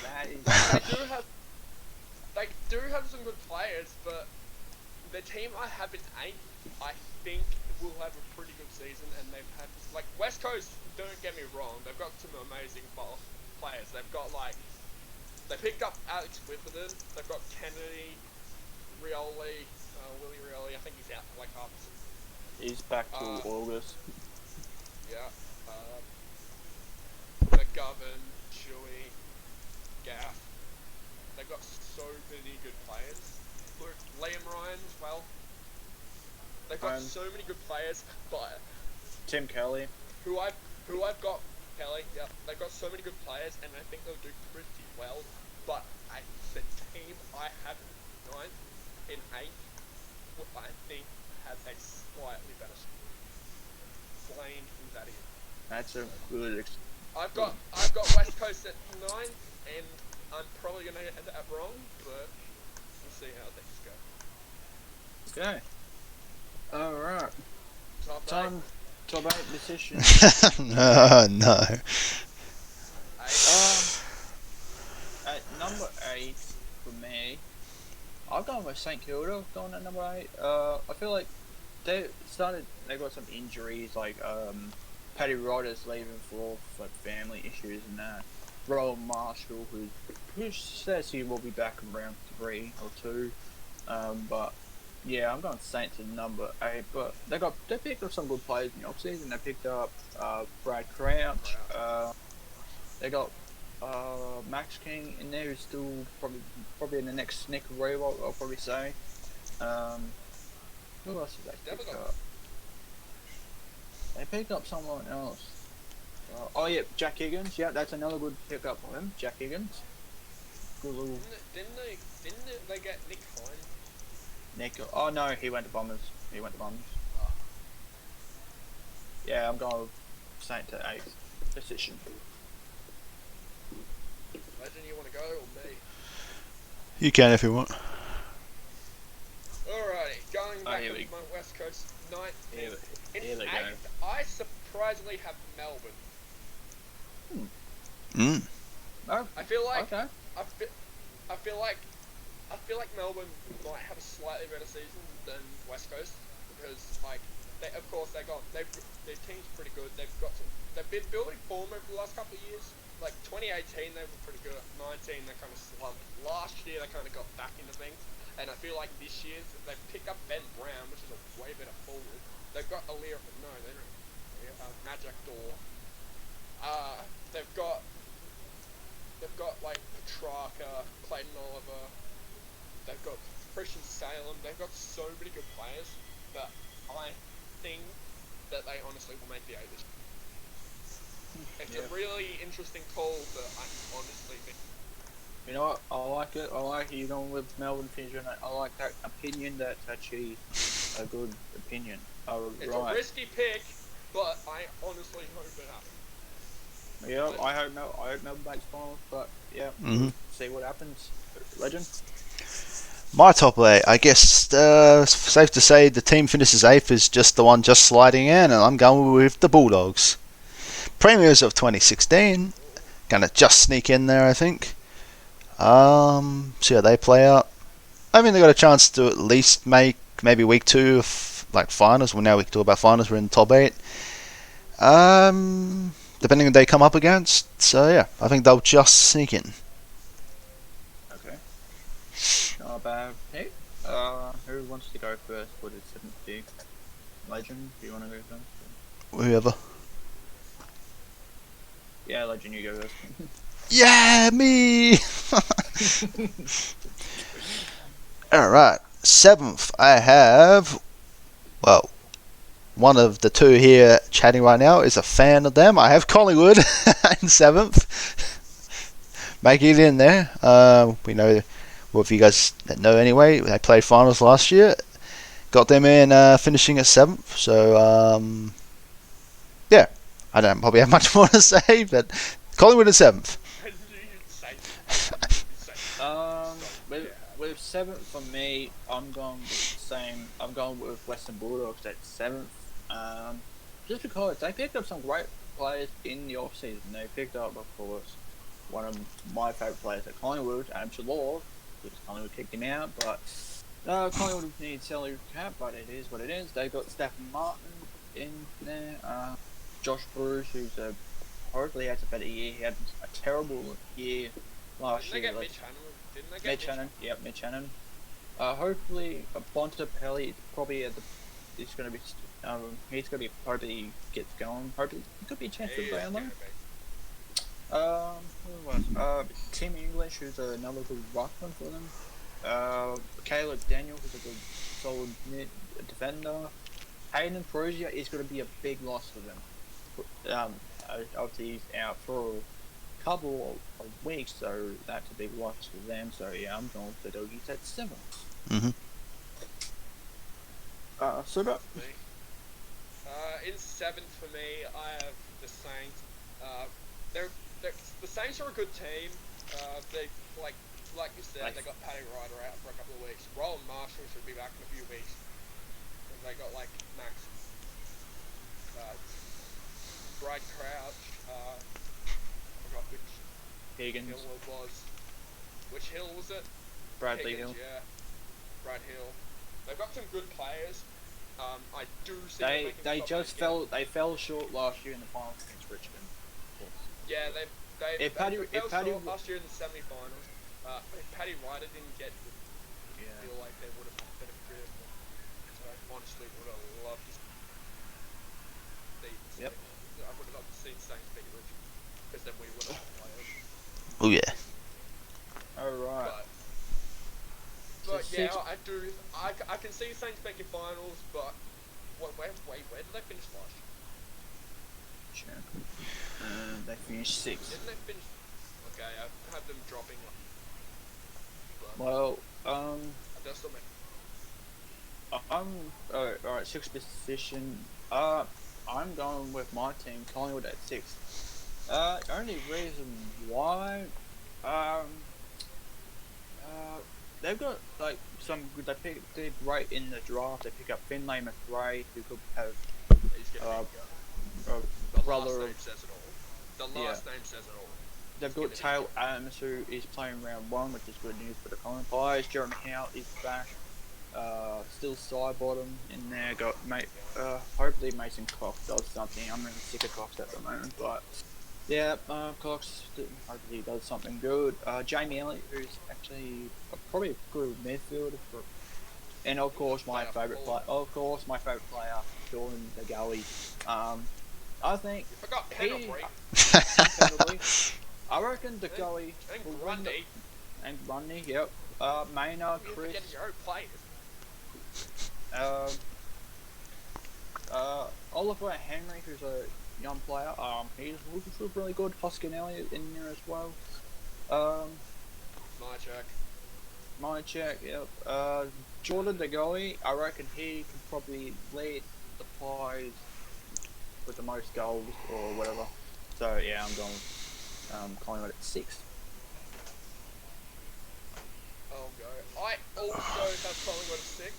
that is. They do have some good players, but the team I have in 8th, I think will have a pretty good season, and they've had like West Coast. Don't get me wrong, they've got some amazing players. They've got they picked up Alex Witherden. They've got Kennedy, Willie Rioli. I think he's out for like half. He's back to August. Yeah. McGovern, Chewy, Gaff. They've got so many good players. Look, Liam Ryan as well. They've got so many good players, but Tim Kelly. who I've got Kelly. Yeah, they've got so many good players, and I think they'll do pretty well. But the team I have in ninth, in eighth, I think has a slightly better squad. Plain and that is. That's a good. I've got West Coast at ninth, and I'm probably gonna get that wrong, but we'll see how things go. Okay. All right. Top Top 8 decision. No. At number 8 for me, I've gone with St Kilda. Going at number 8. I feel like they got some injuries, like Paddy Ryder's leaving for family issues and that. Roland Marshall, who says he will be back in round 3 or 2, but yeah, I'm going Saints at number 8. But they picked up some good players in the off season. They picked up Brad Crouch. They got Max King in there, who's still probably in the next snick of Reebok, I'll probably say. Who else did they pick up? They picked up someone else. Oh yeah, Jack Higgins. Yeah, that's another good pickup for him. Jack Higgins. Good little. Didn't they get Nick Hine? Oh no, he went to Bombers. Oh. Yeah, I'm going with Saints at 8th position. Legend, you want to go or me? You can if you want. Alrighty, going back here to we- my West Coast ninth. Here In we go. 8th, I surprisingly have Melbourne. Oh, I feel like okay. I feel like Melbourne might have a slightly better season than West Coast because their team's pretty good. They've been building form over the last couple of years. Like 2018 they were pretty good. 19 they kind of slumped. Last year they kind of got back into things, and I feel like this year they've picked up Ben Brown, which is a way better forward. They've got Alir, no, they don't. Magic Door. They've got like Petrarca, Clayton Oliver. They've got Christian Salem. They've got so many good players that I think that they honestly will make the A this year. It's a really interesting call, but I honestly think. You know what? I like it. I like you going with Melbourne finishing. I like that opinion. That's actually a good opinion. It's a risky pick, but I honestly hope it happens. Yeah, I hope Melbourne makes finals, but yeah, see what happens. Legend. My top 8, I guess, safe to say the team finishes 8th is just the one just sliding in, and I'm going with the Bulldogs. Premiers of 2016, gonna just sneak in there, I think. See how they play out. I mean, they got a chance to at least make maybe week 2 of like finals. Well, now we can talk about finals. We're in the top 8. Depending on who they come up against. So yeah, I think they'll just sneak in. Okay. Not bad. Hey, who wants to go first for the 7th pick? Legend, do you want to go first? Whoever. Yeah, Legend, you go first. Yeah, me! Alright, 7th, I have, well, one of the two here chatting right now is a fan of them. I have Collingwood in 7th. Making it in there. We know, well, if you guys know anyway, they played finals last year. Got them in finishing at 7th. So, yeah, I don't probably have much more to say, but Collingwood at 7th. With 7th for me, I'm going with the same. I'm going with Western Bulldogs at 7th. Just because they picked up some great players in the off season. They picked up, of course, one of my favourite players at Collingwood, Adam Shalor, because Collingwood kicked him out. But Collingwood needs salary cap, but it is what it is. They got Stephen Martin in there. Josh Bruce, who's hopefully has a better year. He had a terrible year last year. Mitch Hannon, yep, Mitch Hannon. Hopefully, Bontempelli probably is going to be He's gonna be. Hopefully he gets going. Hopefully it could be a chance He to is play on gonna them. Who was? Tim English, who's another good ruckman for them. Caleb Daniel, who's a good solid mid defender. Hayden Prozia is going to be a big loss for them. Obviously he's out for a couple of weeks, so that's a big loss for them. So yeah, I'm going with the doggies at 7. Mm-hmm. Sooper? In 7th for me, I have the Saints. The Saints are a good team. They like you said, they got Paddy Ryder out for a couple of weeks. Roland Marshall should be back in a few weeks. And they got like Max, Brad Crouch. I forgot which Higgins. hill it was. Which hill was it? Bradley Higgins, Hill. yeah. Brad Hill. They've got some good players. I do see They fell short last year in the finals against Richmond. Yeah, they If fell Paddy short last year in the semi-finals. If Paddy Ryder didn't get, I feel like they would have had a better career. So I honestly would have loved to see. Yep. I would have loved to see Saints beat Richmond, because then we would have played. Oh yeah. Alright. But yeah, I do. I can see Saints making finals, but where did they finish last year? Sure. They finished 6th. Didn't they finish? Okay, I have them dropping. But Well, that's still make. alright, 6th position. I'm going with my team, Collingwood at 6th. Only reason why, they've got like some good. They did right in the draft. They pick up Finlay McRae, who could have He's gonna be a the brother. last name says it all. The last name says it all. They've got Taylor Adams, who is playing round 1, which is good news for the Collingwood players. Jeremy Howe is back. Still side bottom in there. Got hopefully Mason Cox does something. I'm really sick of Cox at the moment, but yeah, Cox hopefully does something good. Jamie Elliott, who's actually probably a good midfielder for, and of course my favourite player. Of course my favourite player, Jordan the Gully. I think You forgot Penalty. I reckon the Gully And will win Grundy. and Grundy. Yep. Maynard, You're Chris. forgetting your own players. Oliver Henry, who's a young player. He's looking really good. Hoskin Elliott in there as well. My check. Yep. Jordan De Goey, I reckon he can probably lead the pies with the most goals or whatever. So yeah, I'm going Collingwood at 6. I also have Collingwood at 6.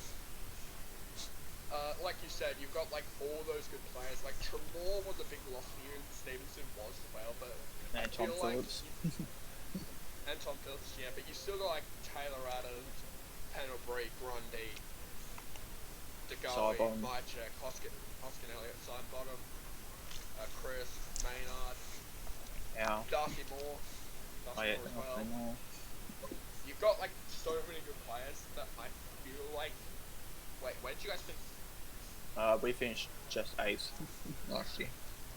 Like you said, you've got like all those good players. Like Trelaw was a big loss for you, and Stevenson was as well. But And Tom Phillips. And Tom Phillips, yeah. But you still got like Taylor Adams, Pendlebury, Grundy, DeGoey, Mychek, Hoskin Elliott, side bottom, Chris, Maynard, Darcy Moore as well. You've got like so many good players that I feel like. Wait, where did you guys finish? We finished just 8th last year.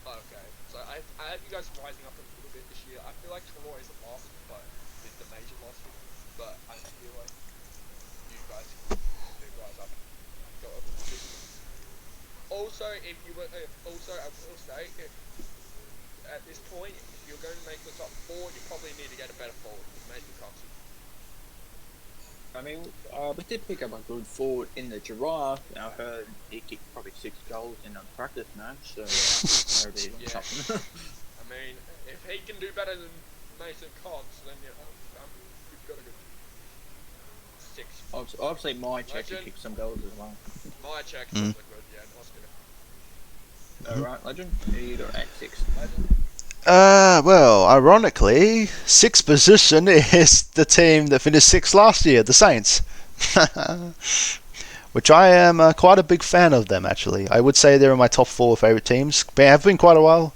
Oh, okay, so I have you guys rising up a little bit this year. I feel like Trelaw is a loss, but it's the major loss. But I feel like you guys up, go up a bit. Also, if you were, I will say, at this point, if you're going to make the top 4, you probably need to get a better forward than Mason Cox. I mean, we did pick up a good forward in the Giraffe. I heard he kicked probably 6 goals in a practice match, so maybe something. I mean, if he can do better than Mason Cox, then you've got a good 6. Obviously, my check to kick some goals as well. My check's also good, yeah. Alright, Legend, you got at 6. Legend. Well, ironically, 6th position is the team that finished 6th last year, the Saints. Which I am quite a big fan of them, actually. I would say they're in my top 4 favourite teams. They have been quite a while.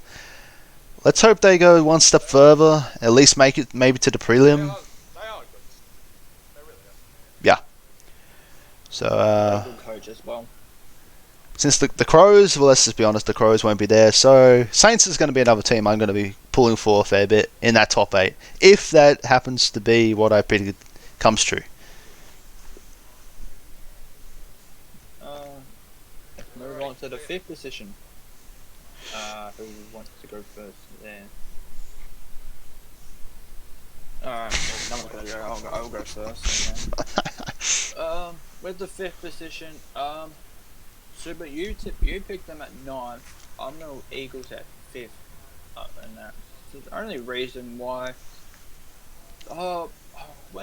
Let's hope they go one step further, at least make it maybe to the prelim. They are good. They really are. Yeah. So, good coach as well. since the Crows, well, let's just be honest, the Crows won't be there. So Saints is going to be another team I'm going to be pulling for a fair bit in that top 8, if that happens to be what I predicted comes true. Move on to the 5th position. Who wants to go first there? Alright, no one's gonna go. I'll go first. Okay. With the 5th position, Sooper, you picked them at 9th. I'm going Eagles at 5th. And that's the only reason why. Where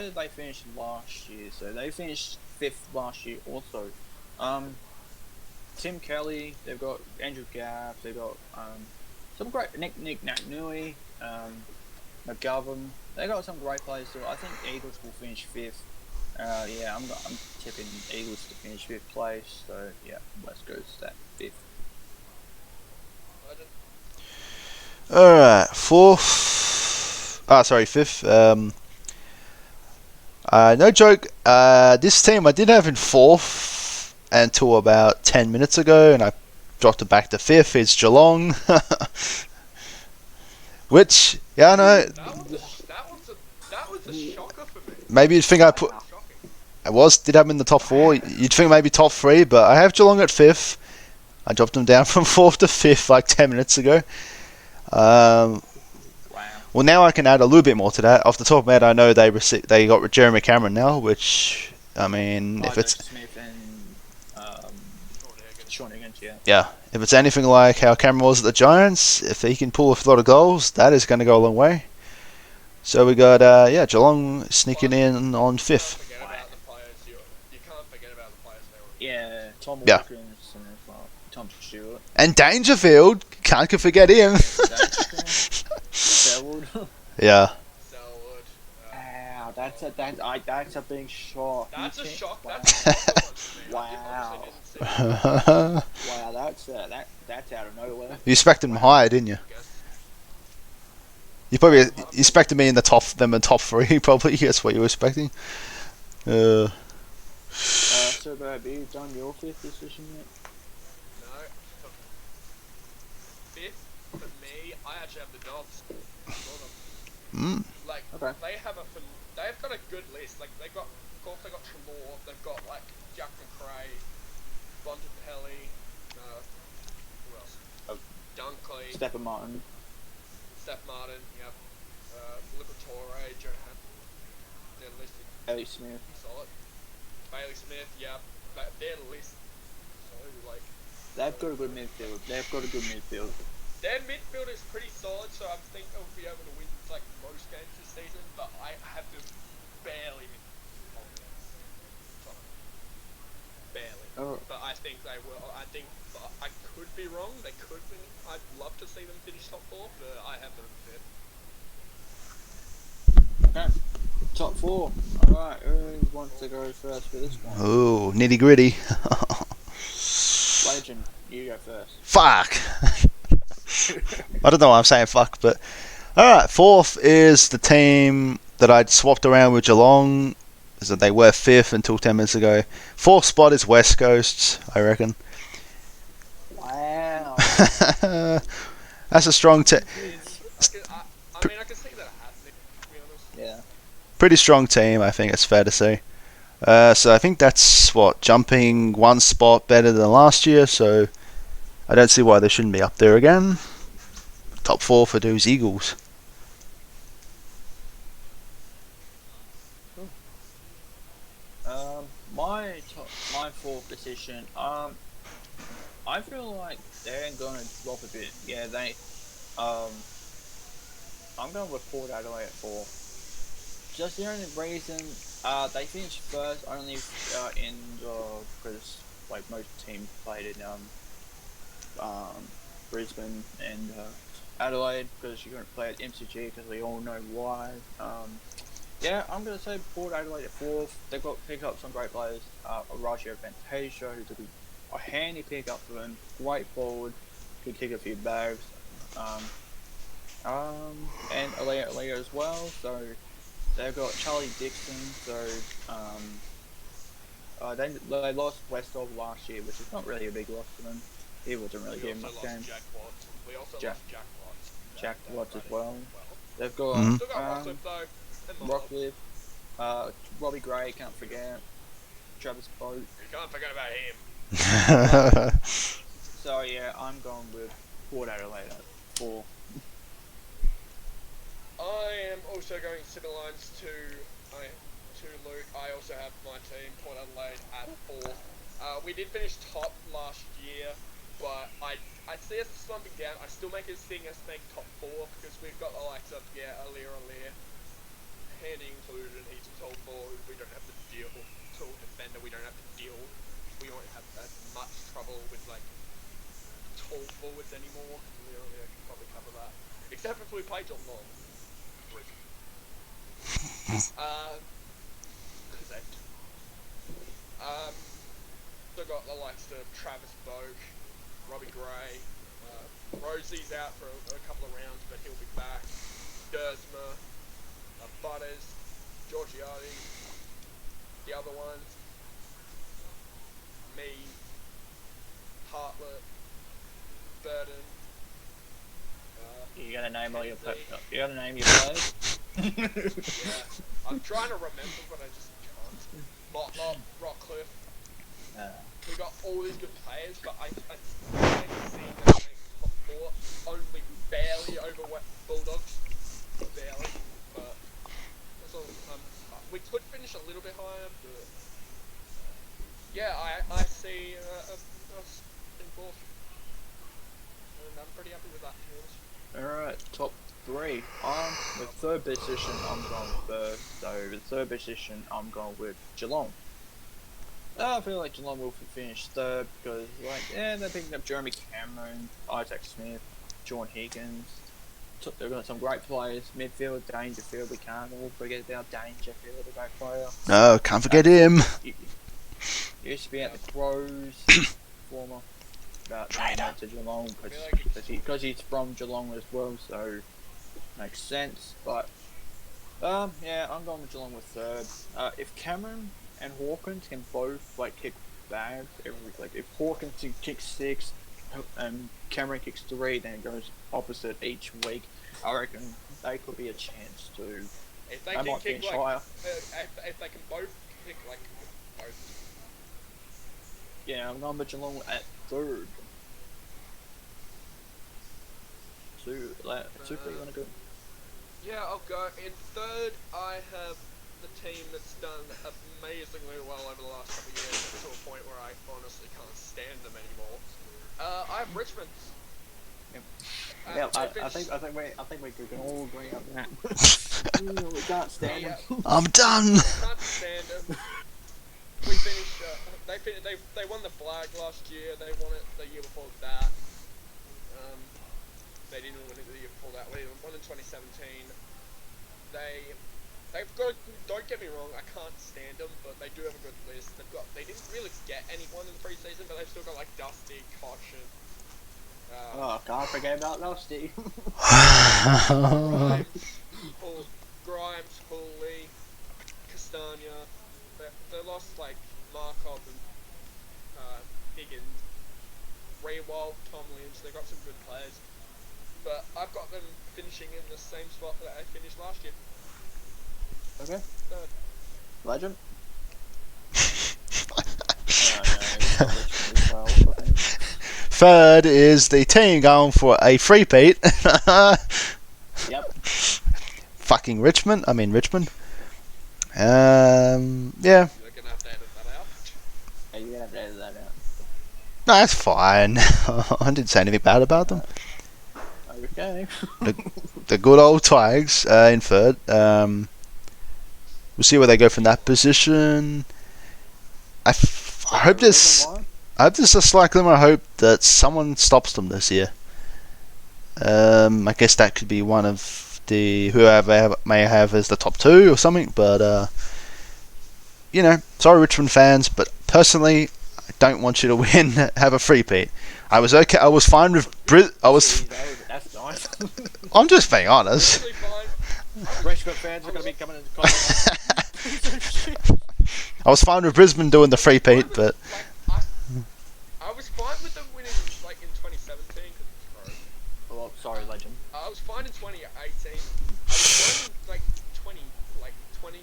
did they finish last year? So they finished 5th last year also. Tim Kelly, they've got Andrew Gaff, they've got some great Nick Nui, McGovern. They got some great players too. I think Eagles will finish 5th. Yeah, I'm tipping Eagles to finish 5th place. So yeah, let's go to that 5th. Alright, 4th. Sorry, 5th. No joke. This team I did have in 4th until about 10 minutes ago, and I dropped it back to 5th. It's Geelong. Which, yeah, I know. That was a shocker for me. Maybe you'd think I did have them in the top 4. You'd think maybe top 3, but I have Geelong at 5th. I dropped them down from 4th to 5th like 10 minutes ago. Well, now I can add a little bit more to that. Off the top of my head, I know they got Jeremy Cameron now, which, I mean, if it's Smith and Sean Higgins, yeah, if it's anything like how Cameron was at the Giants, if he can pull a lot of goals, that is going to go a long way. So we got Geelong sneaking in on 5th. You can't forget about the players they were. Yeah, Tom Wilkins and Tom Stewart. And Dangerfield, can't forget him. Selwood. Yeah. Selwood. Wow, that's a big shock. That's a shock. Wow. That's a shock for me. Wow. Wow, that's out of nowhere. You expected him higher, didn't you? You probably expected me in the top 3. Probably that's what you were expecting. So, have you done your 5th position yet? No. 5th for me, I actually have the Dogs. Like Okay. they've got a good list. Like they got Trelaw, they've got like Jack McRae, Bontempelli, who else? Dunkley, Stephen Martin. Steph Martin, yep. Liberatore, Johan. They're listed. Ellie Smith. Solid. Bailey Smith, yep. Their list. So like. They've got a good midfield. Their midfield is pretty solid, so I think they'll be able to win like most games this season. But I have them barely. Barely. Oh. But I think they will. I think I could be wrong. They could be. I'd love to see them finish top 4, but I have them fifth. Okay. Top 4. Alright, who wants to go first for this one? Ooh, nitty gritty. Legend, you go first. Fuck. I don't know why I'm saying fuck, but alright, 4th is the team that I'd swapped around with Geelong, is that they were 5th until 10 minutes ago. 4th spot is West Coast, I reckon. Wow. That's a strong team. I mean, I can see that happening, to be honest. Yeah. Pretty strong team, I think it's fair to say. So I think that's jumping 1 spot better than last year, so I don't see why they shouldn't be up there again. Top 4 for those Eagles. My 4th position. I feel like they're gonna drop a bit. Yeah, I'm going with Port Adelaide at 4. Just the only reason, they finished first only in because like most teams played in Brisbane and Adelaide, because you're going to play at MCG because we all know why. Yeah, I'm going to say Port Adelaide at 4th. They've got pick up some great players. Rajio Fantasia, who's a handy pick up for them. Great forward, could kick a few bags. And Alea as well. So they've got Charlie Dixon. So They lost Westall last year, which is not really a big loss for them. He wasn't really We getting also much lost game. Jack Watts. We also Jack- lost Jack Watts. Jack That Watts as running well. well. They've got Mhm. Still got Rockcliffe though. And Motlop. Rockcliffe, Robbie Gray, can't forget. Travis Boat. You can't forget about him. So yeah, I'm going with Port Adelaide at 4. I am also going similar lines to Luke. I also have my team, Port Adelaide, at 4. We did finish top last year, but I see us slumping down. I still seeing us make top 4 because we've got the likes of Alir, Handy inclusion. He's a tall forward. We don't have to deal tall defender. We don't have to deal. We won't have as much trouble with like tall forwards anymore. Alir can probably cover that, except if we play John Long. Still got the likes of Travis Boak, Robbie Gray, Rosie's out for a couple of rounds, but he'll be back. Dersma, Butters, Giorgiotti, the other ones, me, Hartlett, Burden. You gotta name all your Kennedy. You gotta name your players. Yeah, I'm trying to remember, but I just can't. Motlop, Rockcliffe. We got all these good players, but I see them make top 4, only barely over Bulldogs. Barely, but that's all. We could finish a little bit higher, but yeah, I see us in 4th, and I'm pretty happy with that. Alright, top 3. The third position, I'm going with first. So, the third position, I'm going with Geelong. I feel like Geelong will finish third because, they're picking up Jeremy Cameron, Isaac Smith, John Higgins. They've got some great players. Midfield, Dangerfield, we can't all forget about Dangerfield, a great player. No, can't forget him. He used to be at the Crows, former. But Traitor. to Geelong because he's from Geelong as well, so makes sense. But yeah, I'm going with Geelong with third. If Cameron and Hawkins can both kick bags if Hawkins kicks 6 and Cameron kicks 3, then it goes opposite each week. I reckon they could be a chance to. If they can might kick finish higher. if they can both kick both. Yeah, I'm going with Geelong at third. Super, you wanna go? Yeah, I'll go. In third, I have the team that's done amazingly well over the last couple of years, to a point where I honestly can't stand them anymore. I have Richmond. Yeah, I think we can all agree on that. We can't stand them. I'm done. Can't stand them. We finished. They won the flag last year. They won it the year before that. They didn't win it the year before that. We won in 2017. They've got. Don't get me wrong. I can't stand them, but they do have a good list. They didn't really get anyone in the pre-season, but they've still got Dusty, Koch, and. Can't forget about Dusty. Grimes, Cooley, Castagna. They lost Markov and Higgins, Rewald, Tom Lynch. They've got some good players, but I've got them finishing in the same spot that they finished last year. Okay. Third. Legend. Third is the team going for a three-peat. Yep. Fucking Richmond. I mean Richmond. Yeah. You're gonna have to edit that out. Are you gonna have to edit that out? No, that's fine. I didn't say anything bad about them. Okay. The good old Tigers in third. We'll see where they go from that position. I hope this. I hope this is like them. I hope that someone stops them this year. I guess that could be one of the whoever may have as the top 2 or something. But sorry Richmond fans, but personally, I don't want you to win. Have a three-peat. I was okay. I was fine with That's nice. I'm just being honest. Totally fine. Richmond fans are gonna be coming into contact. I was fine with Brisbane doing the three-peat, but I was fine with them winning like in 2017 because it's gross. Oh, sorry, legend. I was fine in 2018. I was fine in like 2019.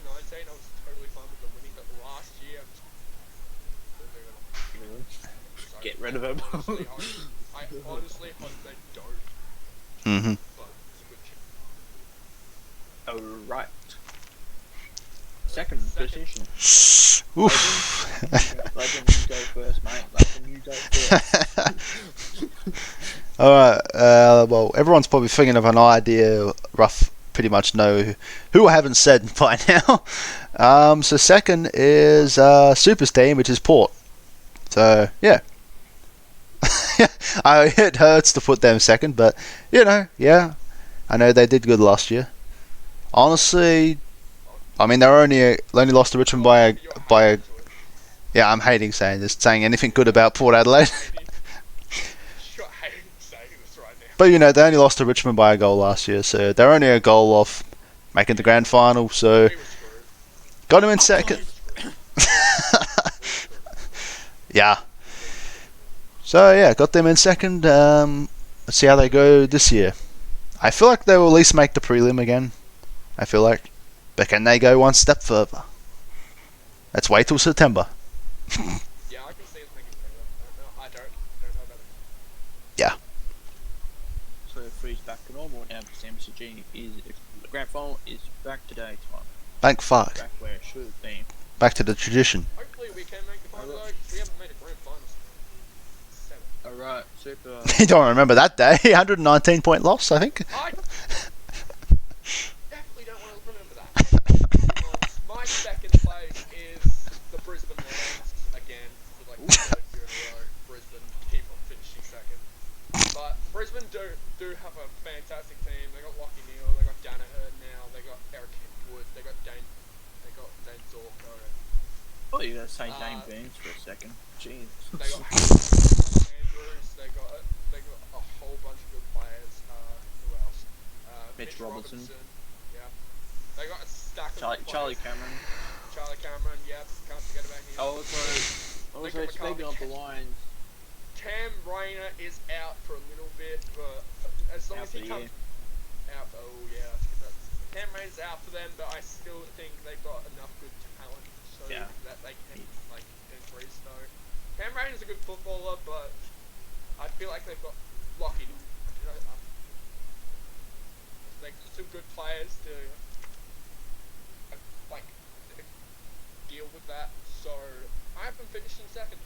I was totally fine with them winning, but last year, Get rid of him. I honestly hope they don't. mm-hmm. But it's a good chance. Alright. Second position. Oof. Legend, you go first, mate. Legend, you go first. Alright, well, everyone's probably thinking of an idea, pretty much know who I haven't said by now. So second is Sooper's team, which is Port. So, yeah. It hurts to put them second, but, yeah. I know they did good last year. Honestly, I mean, they only lost to Richmond by a. Yeah, I'm hating saying this, saying anything good about Port Adelaide. But they only lost to Richmond by a goal last year, so they're only a goal off making the grand final. So got him in second. Yeah. So yeah, got them in second. Let's see how they go this year. I feel like they will at least make the prelim again. I feel like. But can they go one step further? Let's wait till September. Yeah, I can see it making I don't know about it. Yeah. So freeze back to normal now because MCG is the grand final is back today, Tom. Thank fuck. Back where it should have been. Back to the tradition. Hopefully we can make the final though, 'cause we haven't made a grand final since 7. Alright, Super. You don't remember that day? 119 point loss, I think. I definitely don't want to remember that. My second place is the Brisbane Lions again for like the third year in a row. Brisbane keep on finishing second, but Brisbane do have a fantastic team. They got Lockie Neal, they got Danaher now, they got Eric Wood, they got Dane Zorko. Oh, you gotta say Dane Beans for a second. Jeez. They got Andrews. They got a whole bunch of good players. Who else? Mitch Robertson. Yeah. They got a stack of Charlie players. Cameron. Charlie Cameron. Yeah. Can't forget about him. Also speaking of the Lions. Cam Rayner is out for a little bit, but as long as he comes out, oh yeah, Cam Rayner's out for them, but I still think they've got enough good talent so that they can increase. So Cam Rayner's a good footballer, but I feel like they've got Lockie. Like some good players to deal with that. So I have them finishing second,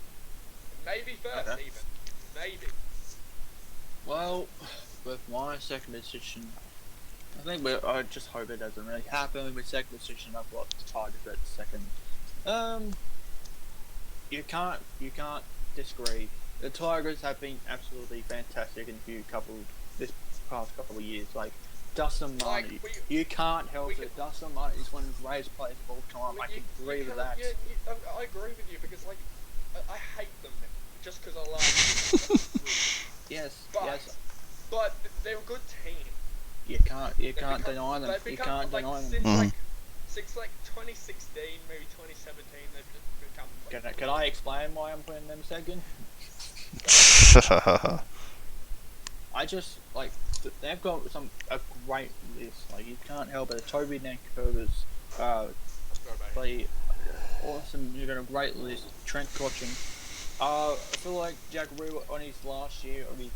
maybe first even, maybe. Well, with my second decision, I just hope it doesn't really happen. With second decision, I've got the Tigers at second. You can't disagree. The Tigers have been absolutely fantastic in this past couple of years. Like Dustin Martin, you can't help it. Dustin Martin is one of the greatest players of all time. I can agree with that. Yeah, I agree with you because I hate them just because I love them. Yes. But they're a good team. You can't deny them. You can't deny them. Since 2016, maybe 2017, they've just become. Can I explain why I'm putting them second? I just they've got a great list. Like you can't help it. Toby Nankervis, play awesome. You've got a great list. Trent Cotchin. I feel like Jack Rewalt on his last year of his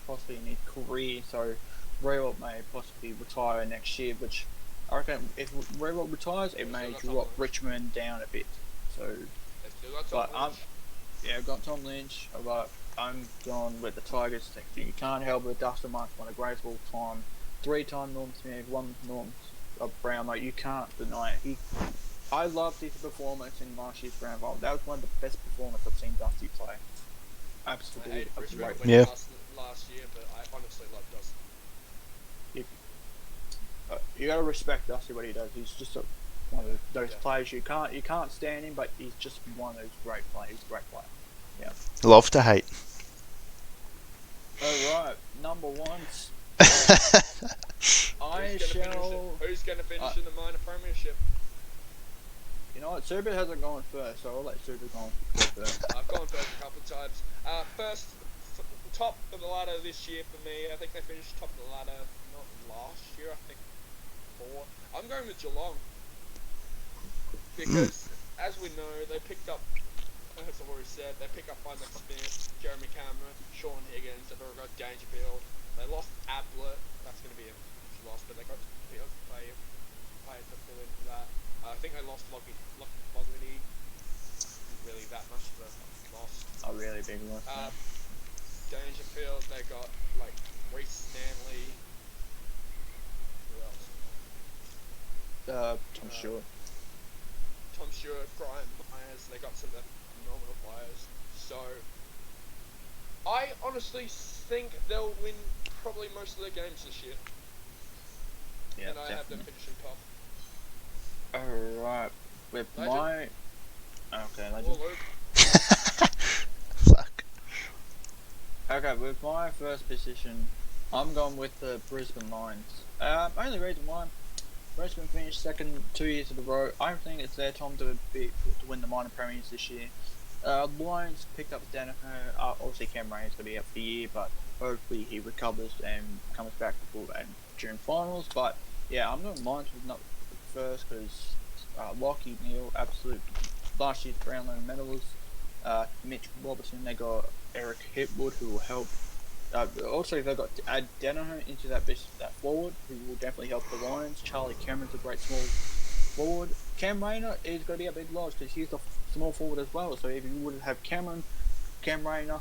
possibly in his career, so Rewalt may possibly retire next year. Which I reckon if Rewalt retires, it may drop Richmond down a bit. So, but I've got Tom Lynch, but I'm going with the Tigers. You can't help it. Dustin Martin's one of the greatest of all time. 3-time Norm Smith, 1 Norm Brown. Like you can't deny it. I loved his performance in last year's grand final. That was one of the best performances I've seen Dusty play. Absolutely, yeah. Last year, but I honestly love Dusty. You gotta respect Dusty what he does. He's just one of those players you can't stand him, but he's just one of those great players. He's a great player. Yeah. Love to hate. Alright, number one. Who's going to finish in the minor premiership? You know what? Sooper hasn't gone first, so I'll let Sooper go first. I've gone first a couple of times. First, top of the ladder this year for me. I think they finished top of the ladder not last year. I think 4. I'm going with Geelong because, as we know, they picked up. As I've already said, they picked up Isaac Smith, Jeremy Cameron, Sean Higgins. They've already got Dangerfield. They lost Ablett. That's going to be a loss, but they got players to fill in for that. I think they lost Lockety. Really that much of a loss. A really big loss. Dangerfield, they got like Reece Stanley. Who else? Tom Stewart. Tom Stewart, Brian Myers. They got some phenomenal players. So I honestly think they'll win probably most of their games this year. Yeah, and I have them finishing top. Alright. With Legend. my... Okay, Or Legend. Luke. Fuck. Okay, with my first position, I'm going with the Brisbane Lions. Only reason why, Brisbane finished second 2 years in a row. I think it's their time to win the minor premiers this year. Lions picked up Danaher. Obviously Cam Rain's going to be out for the year, but hopefully he recovers and comes back for June finals. But yeah, I'm going Lions with not first because Lockie Neal, absolute last year's Brownlow medalist. Mitch Robertson, they got Eric Hipwood who will help. Also, they've got to add Danaher into that forward, who will definitely help the Lions. Charlie Cameron's a great small forward. Cam Rayner is going to be a big loss because he's a small forward as well. So if you would have Cam Rayner,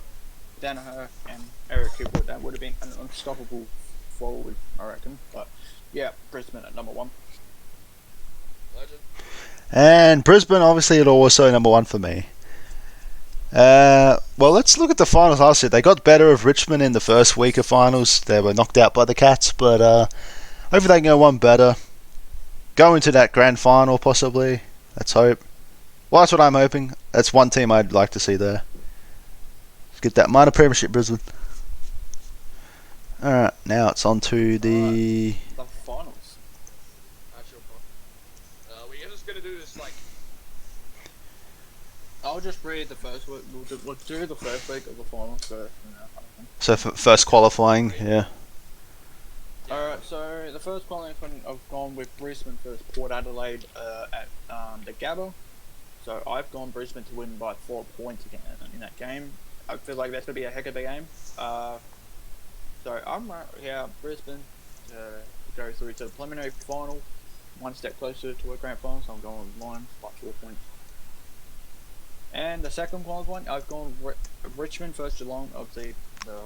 Danaher, and Eric Hipwood, that would have been an unstoppable forward, I reckon. But yeah, Brisbane at number 1. Legend. And Brisbane, obviously, are also number 1 for me. Well, let's look at the finals last year. They got better of Richmond in the first week of finals. They were knocked out by the Cats, but hopefully they can go one better. Go into that grand final, possibly. Let's hope. Well, that's what I'm hoping. That's one team I'd like to see there. Let's get that minor premiership, Brisbane. Alright, now it's on to the finals. Actual we're just going to do this like... I'll just read the first week. We'll do the first week of the finals first. So first qualifying, yeah. Alright, so the first qualifying I've gone with Brisbane versus Port Adelaide at the Gabba. So I've gone Brisbane to win by 4 points again in that game. I feel like that's going to be a heck of a game. So I'm Brisbane to go through to the preliminary final, one step closer to a grand final. So I'm going with Lions by 4 points. And the second qualifying, I've gone Richmond versus Geelong. Obviously,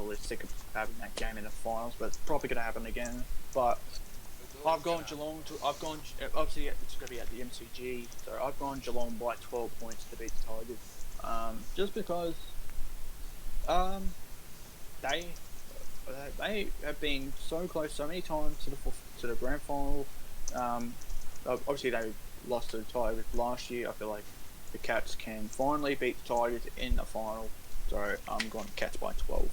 we're sick of having that game in the finals, but it's probably going to happen again. But I've gone Geelong to. Obviously it's going to be at the MCG, so I've gone Geelong by 12 points to beat the Tigers. Just because they have been so close so many times to the grand final. Obviously they lost to the Tigers last year. I feel like the Cats can finally beat the Tigers in the final, so I'm going Cats by 12.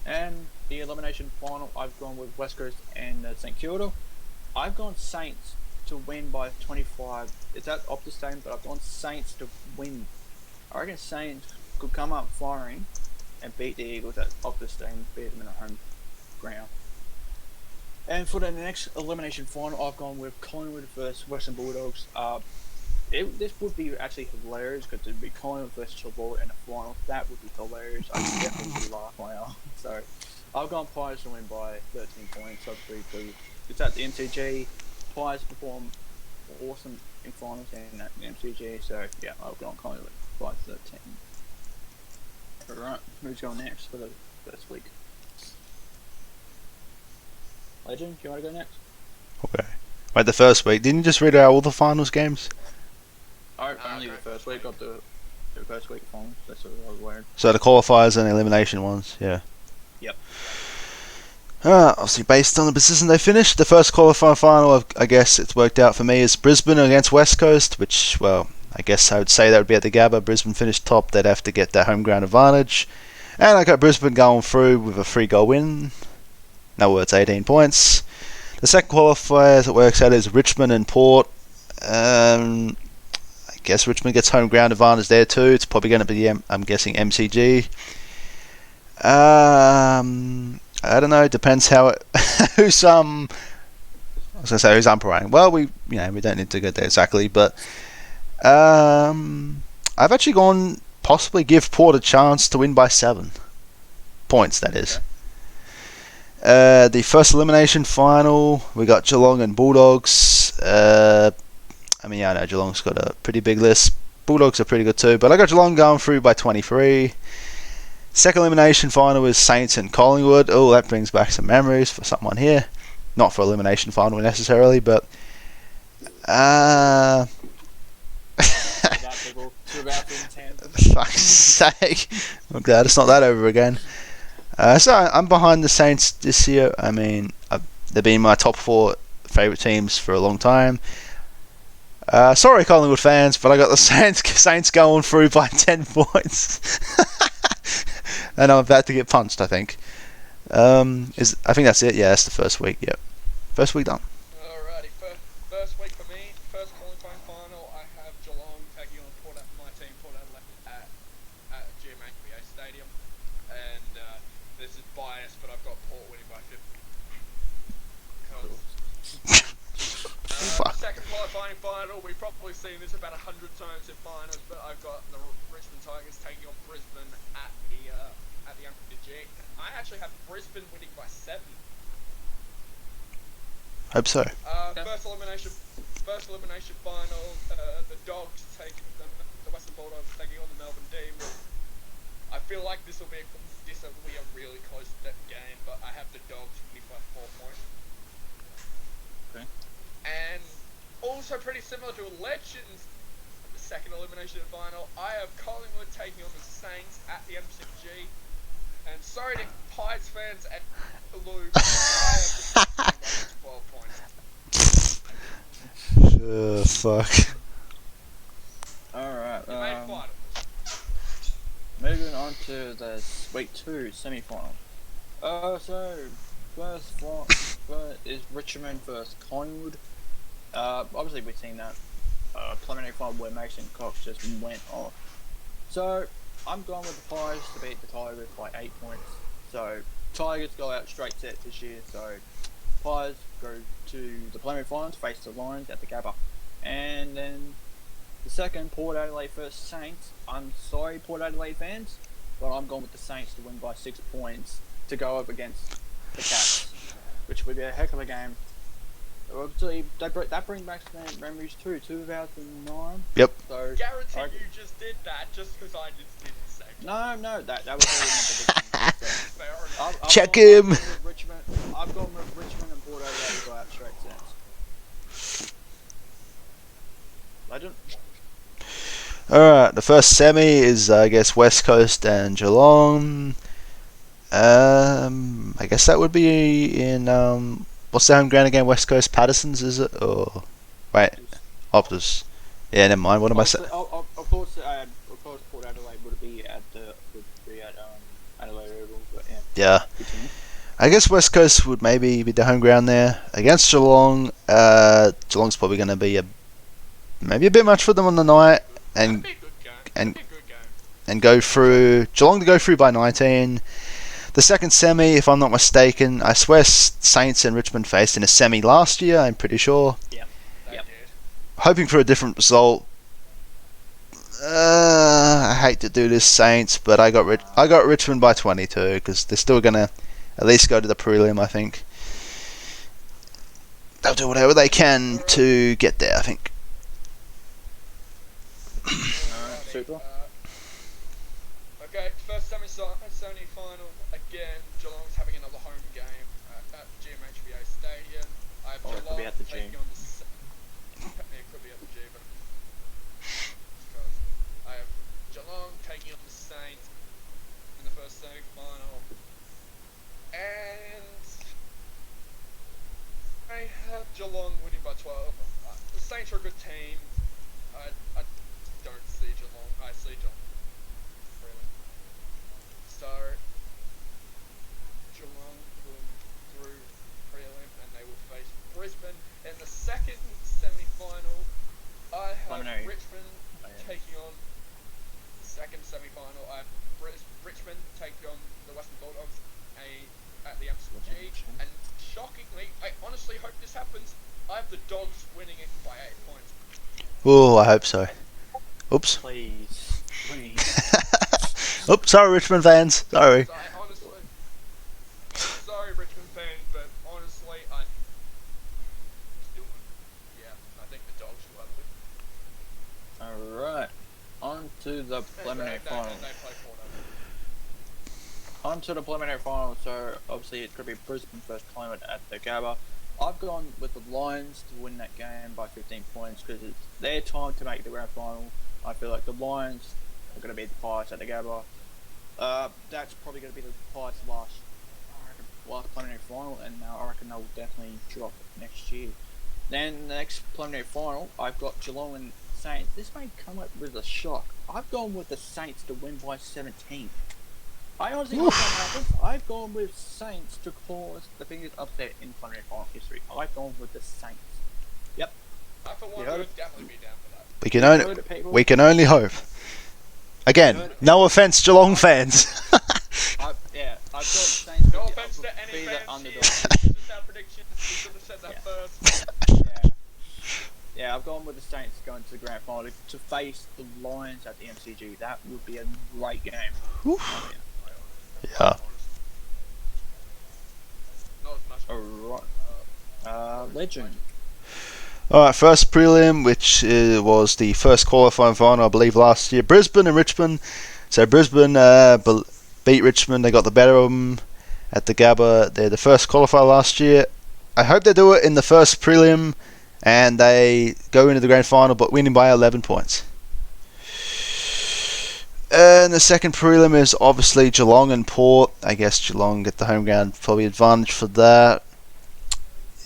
And the elimination final, I've gone with West Coast and St Kilda. I've gone Saints to win by 25. It's at Optus Stadium, but I've gone Saints to win. I reckon Saints could come up firing and beat the Eagles at Optus Stadium, beat them in a home ground. And for the next elimination final, I've gone with Collingwood versus Western Bulldogs. This would be actually hilarious because it'd be Collingwood versus Chilball in the final. That would be hilarious. I would definitely laugh my ass. So I've gone Pies to win by 13 points. Obviously, because it's at the MCG. Pies perform awesome in finals and at the MCG. So yeah, I've gone Collingwood by 13. Alright, who's going next for the first week? Legend, do you want to go next? Okay. Wait, the first week. Didn't you just read out all the finals games? Only the first week of the first week finals. That's what I was weird. So the qualifiers and elimination ones, yeah. Yep. Obviously based on the position they finished, the first qualifying final, I guess it's worked out for me, is Brisbane against West Coast, which, well, I guess I would say that would be at the Gabba. Brisbane finished top, they'd have to get that home ground advantage. And I got Brisbane going through with a 3-goal win. In other words, 18 points. The second qualifier, as it works out, is Richmond and Port. I guess Richmond gets home ground advantage there too. It's probably going to be, I'm guessing, MCG. I don't know. It depends how it, who's I was gonna say who's umpiring. Well, we don't need to go there exactly, but I've actually gone possibly give Port a chance to win by 7 points. That is. The first elimination final, we got Geelong and Bulldogs. I know Geelong's got a pretty big list. Bulldogs are pretty good too, but I got Geelong going through by 23. Second elimination final is Saints and Collingwood. Oh, that brings back some memories for someone here. Not for elimination final necessarily, but fuck's sake. I'm glad it's not that over again. So I'm behind the Saints this year. I mean, they've been my top 4 favourite teams for a long time. Sorry, Collingwood fans, but I got the Saints going through by 10 points. And I'm about to get punched, I think. I think that's it. Yeah, that's the first week. Yep. First week done. Alrighty, first week for me. First qualifying final, I have Geelong taking on my team, Port Adelaide, at GMHBA Stadium. And this is biased, but I've got Port winning by 50. Second qualifying final, we've probably seen this about 100 times in finals, but I've got the Richmond Tigers taking on Brisbane at the MCG. I actually have Brisbane winning by 7. Hope so. First elimination final, the Dogs taking the Western Bulldogs taking on the Melbourne Demons. I feel like this will be a really close game, but I have the Dogs winning by 4 points. Okay. And also pretty similar to Legends, the second elimination final, I have Collingwood taking on the Saints at the MCG. And sorry to Pies fans and Luke, I have the Saints winning by 12 points. Fuck. Alright, You made finals. moving on to the week 2 semi-final. So first is Richmond versus Collingwood. Obviously we've seen that preliminary final where Mason Cox just went off. So I'm going with the Pies to beat the Tigers by 8 points. So Tigers go out straight set this year. So Pies go to the preliminary finals, face the Lions at the Gabba. And then the second, Port Adelaide versus Saints. I'm sorry, Port Adelaide fans, but I'm going with the Saints to win by 6 points to go up against the Cats, which would be a heck of a game. Obviously, that brings back some memories too, 2009. Yep. Guarantee So you just did that just because I just did the same. No, that was already the Fair enough. Check him. I've gone with Richmond and Port Adelaide to go out straight sets. Legend. Alright, the first semi is, I guess, West Coast and Geelong. I guess that would be in, what's the home ground again? West Coast Patterson's, is it? Or, wait, Optus. Yeah, never mind, what am I saying? Of course, Port Adelaide would be at Adelaide Oval, but yeah. Yeah. Continue. I guess West Coast would maybe be the home ground there. Against Geelong, Geelong's probably going to be maybe a bit much for them on the night. That'd be a good game. and- That'd be a good game. And go through, Geelong to go through by 19. The second semi, if I'm not mistaken, I swear Saints and Richmond faced in a semi last year, I'm pretty sure. They Yep. did. Hoping for a different result. I hate to do this, Saints, but I got Richmond by 22 because they're still gonna at least go to the prelim. I think they'll do whatever they can to get there. I think. Alright, Sooper. Okay, first semi-final. Again, Geelong's having another home game at GMHBA Stadium. I have Or it could be Geelong at the taking G. on the... It could be at the G, but... Because I have Geelong taking on the Saints in the first semi-final. And... I have Geelong winning by 12. The Saints are a good team. I don't see Geelong. I see Geelong. Really. So, Geelong will through prelim and they will face Brisbane in the second semi-final. Richmond taking on second semi-final. I have Richmond taking on the Western Bulldogs at the MCG, and shockingly, I honestly hope this happens. I have the Dogs winning it by 8 points. Oh, I hope so. Oops. Please. Oops, sorry, Richmond fans. Sorry. So sorry, Richmond fans, but honestly, I think the Dogs will have it. Alright. On to the preliminary final. They play Port Adelaide. On to the preliminary final. So obviously it's going to be Brisbane versus Collingwood at the Gabba. I've gone with the Lions to win that game by 15 points because it's their time to make the grand final. I feel like the Lions are going to beat the Pies at the Gabba. That's probably going to be the Pies' last preliminary final, and I reckon they'll definitely drop next year. Then the next preliminary final, I've got Geelong and Saints. This may come up with a shock. I've gone with the Saints to win by 17. I honestly hope that happens. I've gone with Saints to cause the biggest upset in preliminary final history. I've gone with the Saints. Yep. I for one would definitely be down for that. We can only hope. Again, no offense, Geelong fans. I've got Saints. No offense to any be the fans underdog. here. This is our predictions. We should have said that first. Yeah, I've gone with the Saints going to the grand final to face the Lions at the MCG. That would be a great game. Yeah. Not as much. Alright. Legend. Alright, first prelim, which was the first qualifying final, I believe, last year. Brisbane and Richmond. So Brisbane beat Richmond. They got the better of them at the Gabba. They're the first qualifier last year. I hope they do it in the first prelim and they go into the grand final, but winning by 11 points. And the second prelim is obviously Geelong and Port. I guess Geelong get the home ground probably advantage for that.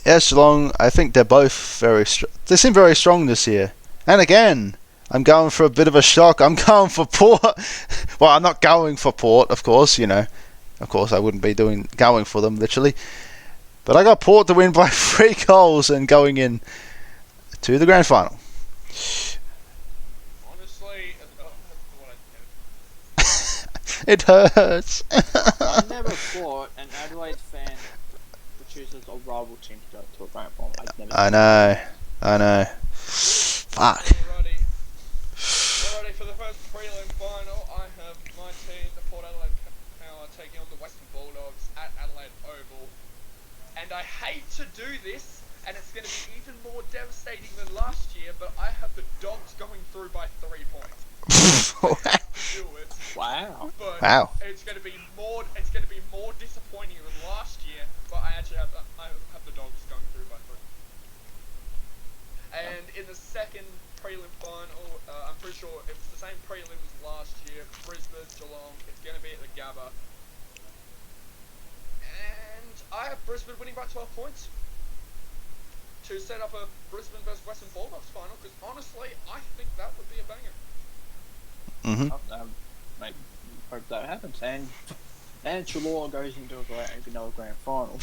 Yes, Geelong, I think they're both very they seem very strong this year. And again, I'm going for a bit of a shock. I'm going for Port. Well, I'm not going for Port, of course, you know. Of course, I wouldn't be going for them, literally. But I got Port to win by 3 goals and going in to the grand final. Honestly, It hurts. I never thought an Adelaide fan would choose a rival team to go to a grand final. I know. Fuck. Alrighty, for the first prelim final, I have my team, the Port Adelaide Power, taking on the Western Bulldogs at Adelaide Oval. And I hate to do this, and it's going to be even more devastating than last year, but I have the Dogs going through by 3 points. Wow. But Wow. It's going to be more disappointing than last year, but I actually have the Dogs going through by 3. And in the second prelim final, I'm pretty sure it's the same prelim as last year. Brisbane, Geelong. It's going to be at the Gabba. And I have Brisbane winning by 12 points to set up a Brisbane versus Western Bulldogs final, because honestly, I think that would be a banger. Mate, hope that happens. And Treloar goes into another grand final.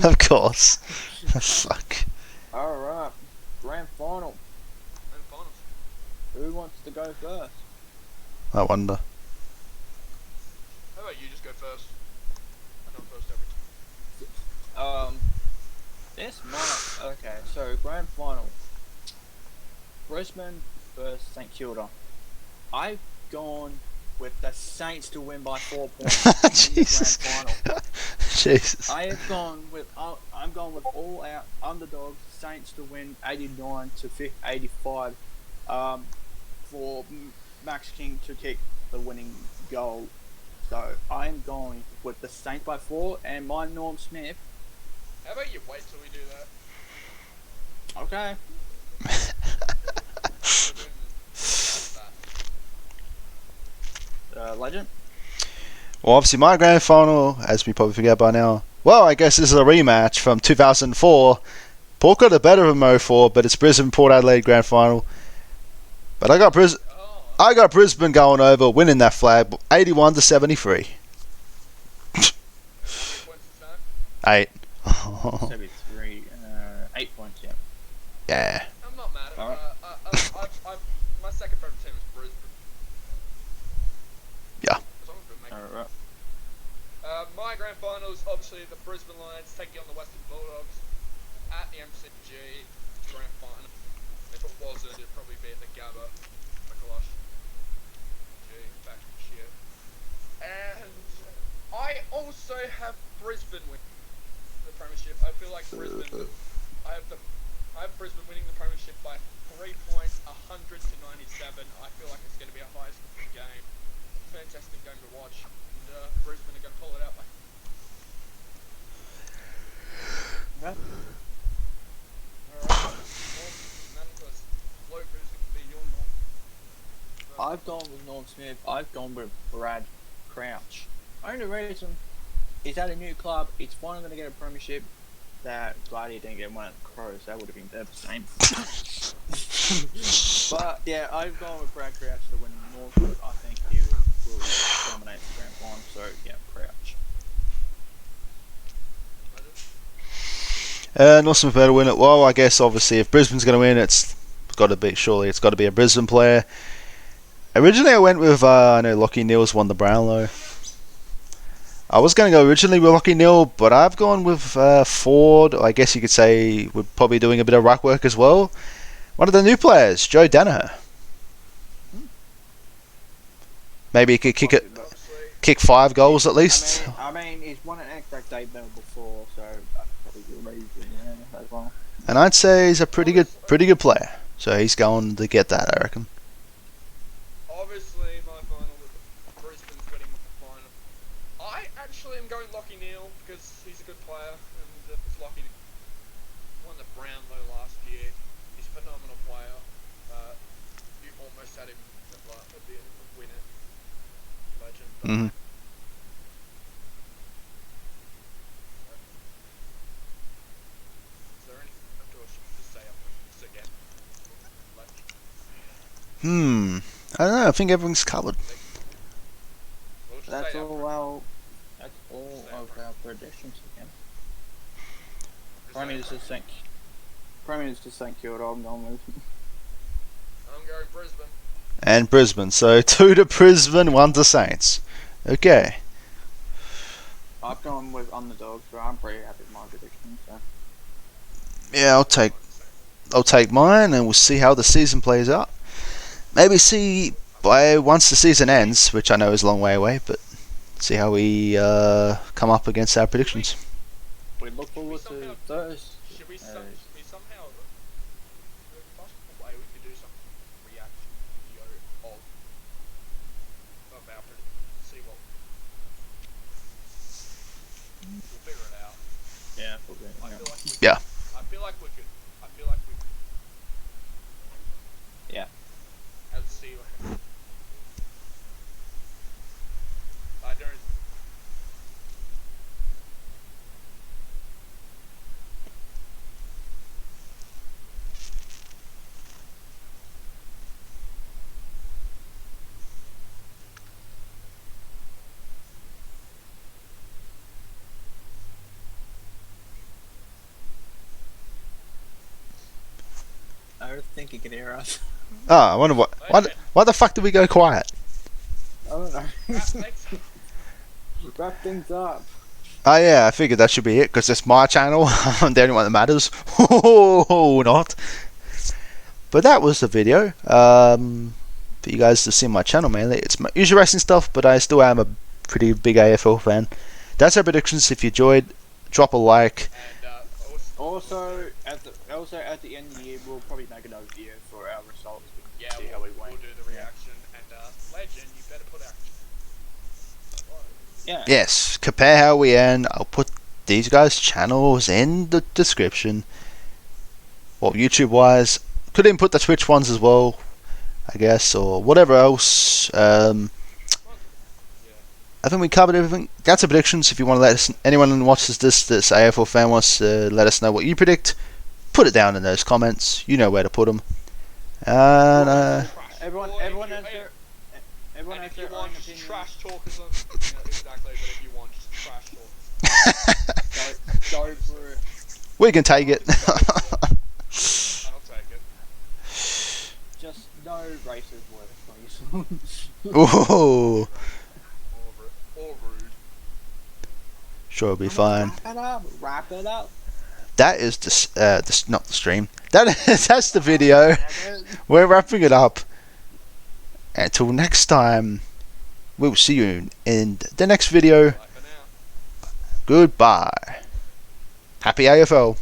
Of course. Fuck. Alright, grand final. And finals. Who wants to go first? I wonder. How about you just go first? I go first every time. This might... Okay, so grand final. Brisbane versus St Kilda. I've gone with the Saints to win by 4 points in the grand final. Jesus. I'm going with all out underdogs, Saints to win 89 to 85. For Max King to kick the winning goal. So I'm going with the Saints by 4 and my Norm Smith. How about you wait till we do that? Okay. Legend. Well, obviously my grand final, as we probably forget by now. Well, I guess this is a rematch from 2004. Port got a better of 04, but it's Brisbane Port Adelaide grand final. But I got Brisbane going over, winning that flag, 81 to 73. 8. 73, 8 points. Yeah. Yeah. I'm not mad at Alright. second favourite team is Brisbane. Yeah. As long as we make it. Alright. My grand final is obviously the Brisbane Lions taking on the Western Bulldogs at the MCG grand final. If it wasn't, it'd probably be at the Gabba. My gosh. Gee, back this year. And I also have Brisbane win the premiership. I feel like Brisbane. I have Brisbane winning the premiership by 3 points, 100 to 97. I feel like it's going to be a high-scoring game. Fantastic game to watch. And Brisbane are going to pull it out. Yeah. Alright. Unanimous. Luke, who's going to be your North? I've gone with Norm Smith. I've gone with Brad Crouch. Only reason he's at a new club. He's finally going to get a premiership. That glad he didn't get one at the Crows. That would have been devastating. But yeah, I've gone with Brad Crouch to win Northwood. I think he will dominate the grand final. So yeah, Crouch. Not some better win it. Well, I guess obviously if Brisbane's going to win, it's got to be a Brisbane player. Originally, I went with I know Lockie Neal's won the Brownlow. I was going to go originally with Lockie Neal, but I've gone with Ford. I guess you could say we're probably doing a bit of ruck work as well. One of the new players, Joe Danaher. Maybe he could kick 5 goals at least. I mean, he's won an exact debut before, so that's probably the reason, yeah, as well. And I'd say he's a pretty good player. So he's going to get that, I reckon. Obviously, my final with Brisbane's winning my final. I actually am going Lockie Neal because he's a good player, and it's Lockie Neal. Won the Brownlow last year. He's a phenomenal player. You almost had him at the end of the winner. Legend. Mm-hmm. Is there anything to say up this again? I don't know. I think everything's covered. We'll just That's say all up. of our predictions again. Prime Minister thank you. I'm going with. I'm going Brisbane. And Brisbane. So 2 to Brisbane, 1 to Saints. Okay. I've gone with underdogs, but I'm pretty happy with my predictions. So. Yeah, I'll take mine, and we'll see how the season plays out. Maybe see once the season ends, which I know is a long way away, but see how we come up against our predictions. We look forward to those. Should we somehow, if possible way, we could do some reaction video of our predictions, see what, we'll figure it out. Yeah, Yeah. I feel like we could. Yeah. Let's see what happens. I don't. I don't think you can hear us. I wonder why the fuck did we go quiet? I don't know. Thanks. Wrap things up. Oh yeah, I figured that should be it because it's my channel. I'm the only one that matters. Oh, not. But that was the video. For you guys to see my channel mainly. It's my usual racing stuff, but I still am a pretty big AFL fan. That's our predictions. If you enjoyed, drop a like. And Also, at the end of the year, we'll probably make another video for our results. yeah, See how we we'll went. do the reaction. And Legend, you better put out. Yeah. Yes, compare how we end. I'll put these guys' channels in the description. Well, YouTube wise, could even put the Twitch ones as well, I guess, or whatever else. I think we covered everything. That's our predictions. If you want to let us, anyone who watches this AFL fan wants to let us know what you predict, put it down in those comments. You know where to put them. And Everyone has their own opinion. Trash talkers on exactly, but if you want just trash talkers. Go for it. we can take it. I'll take it. Just no no racist words, please. Ooh, Or rude. sure, it'll be fine. Wrap it up. Wrap it up. That is not the stream. That's the video. We're wrapping it up. Until next time, we'll see you in the next video. Bye for now. Goodbye. Happy AFL.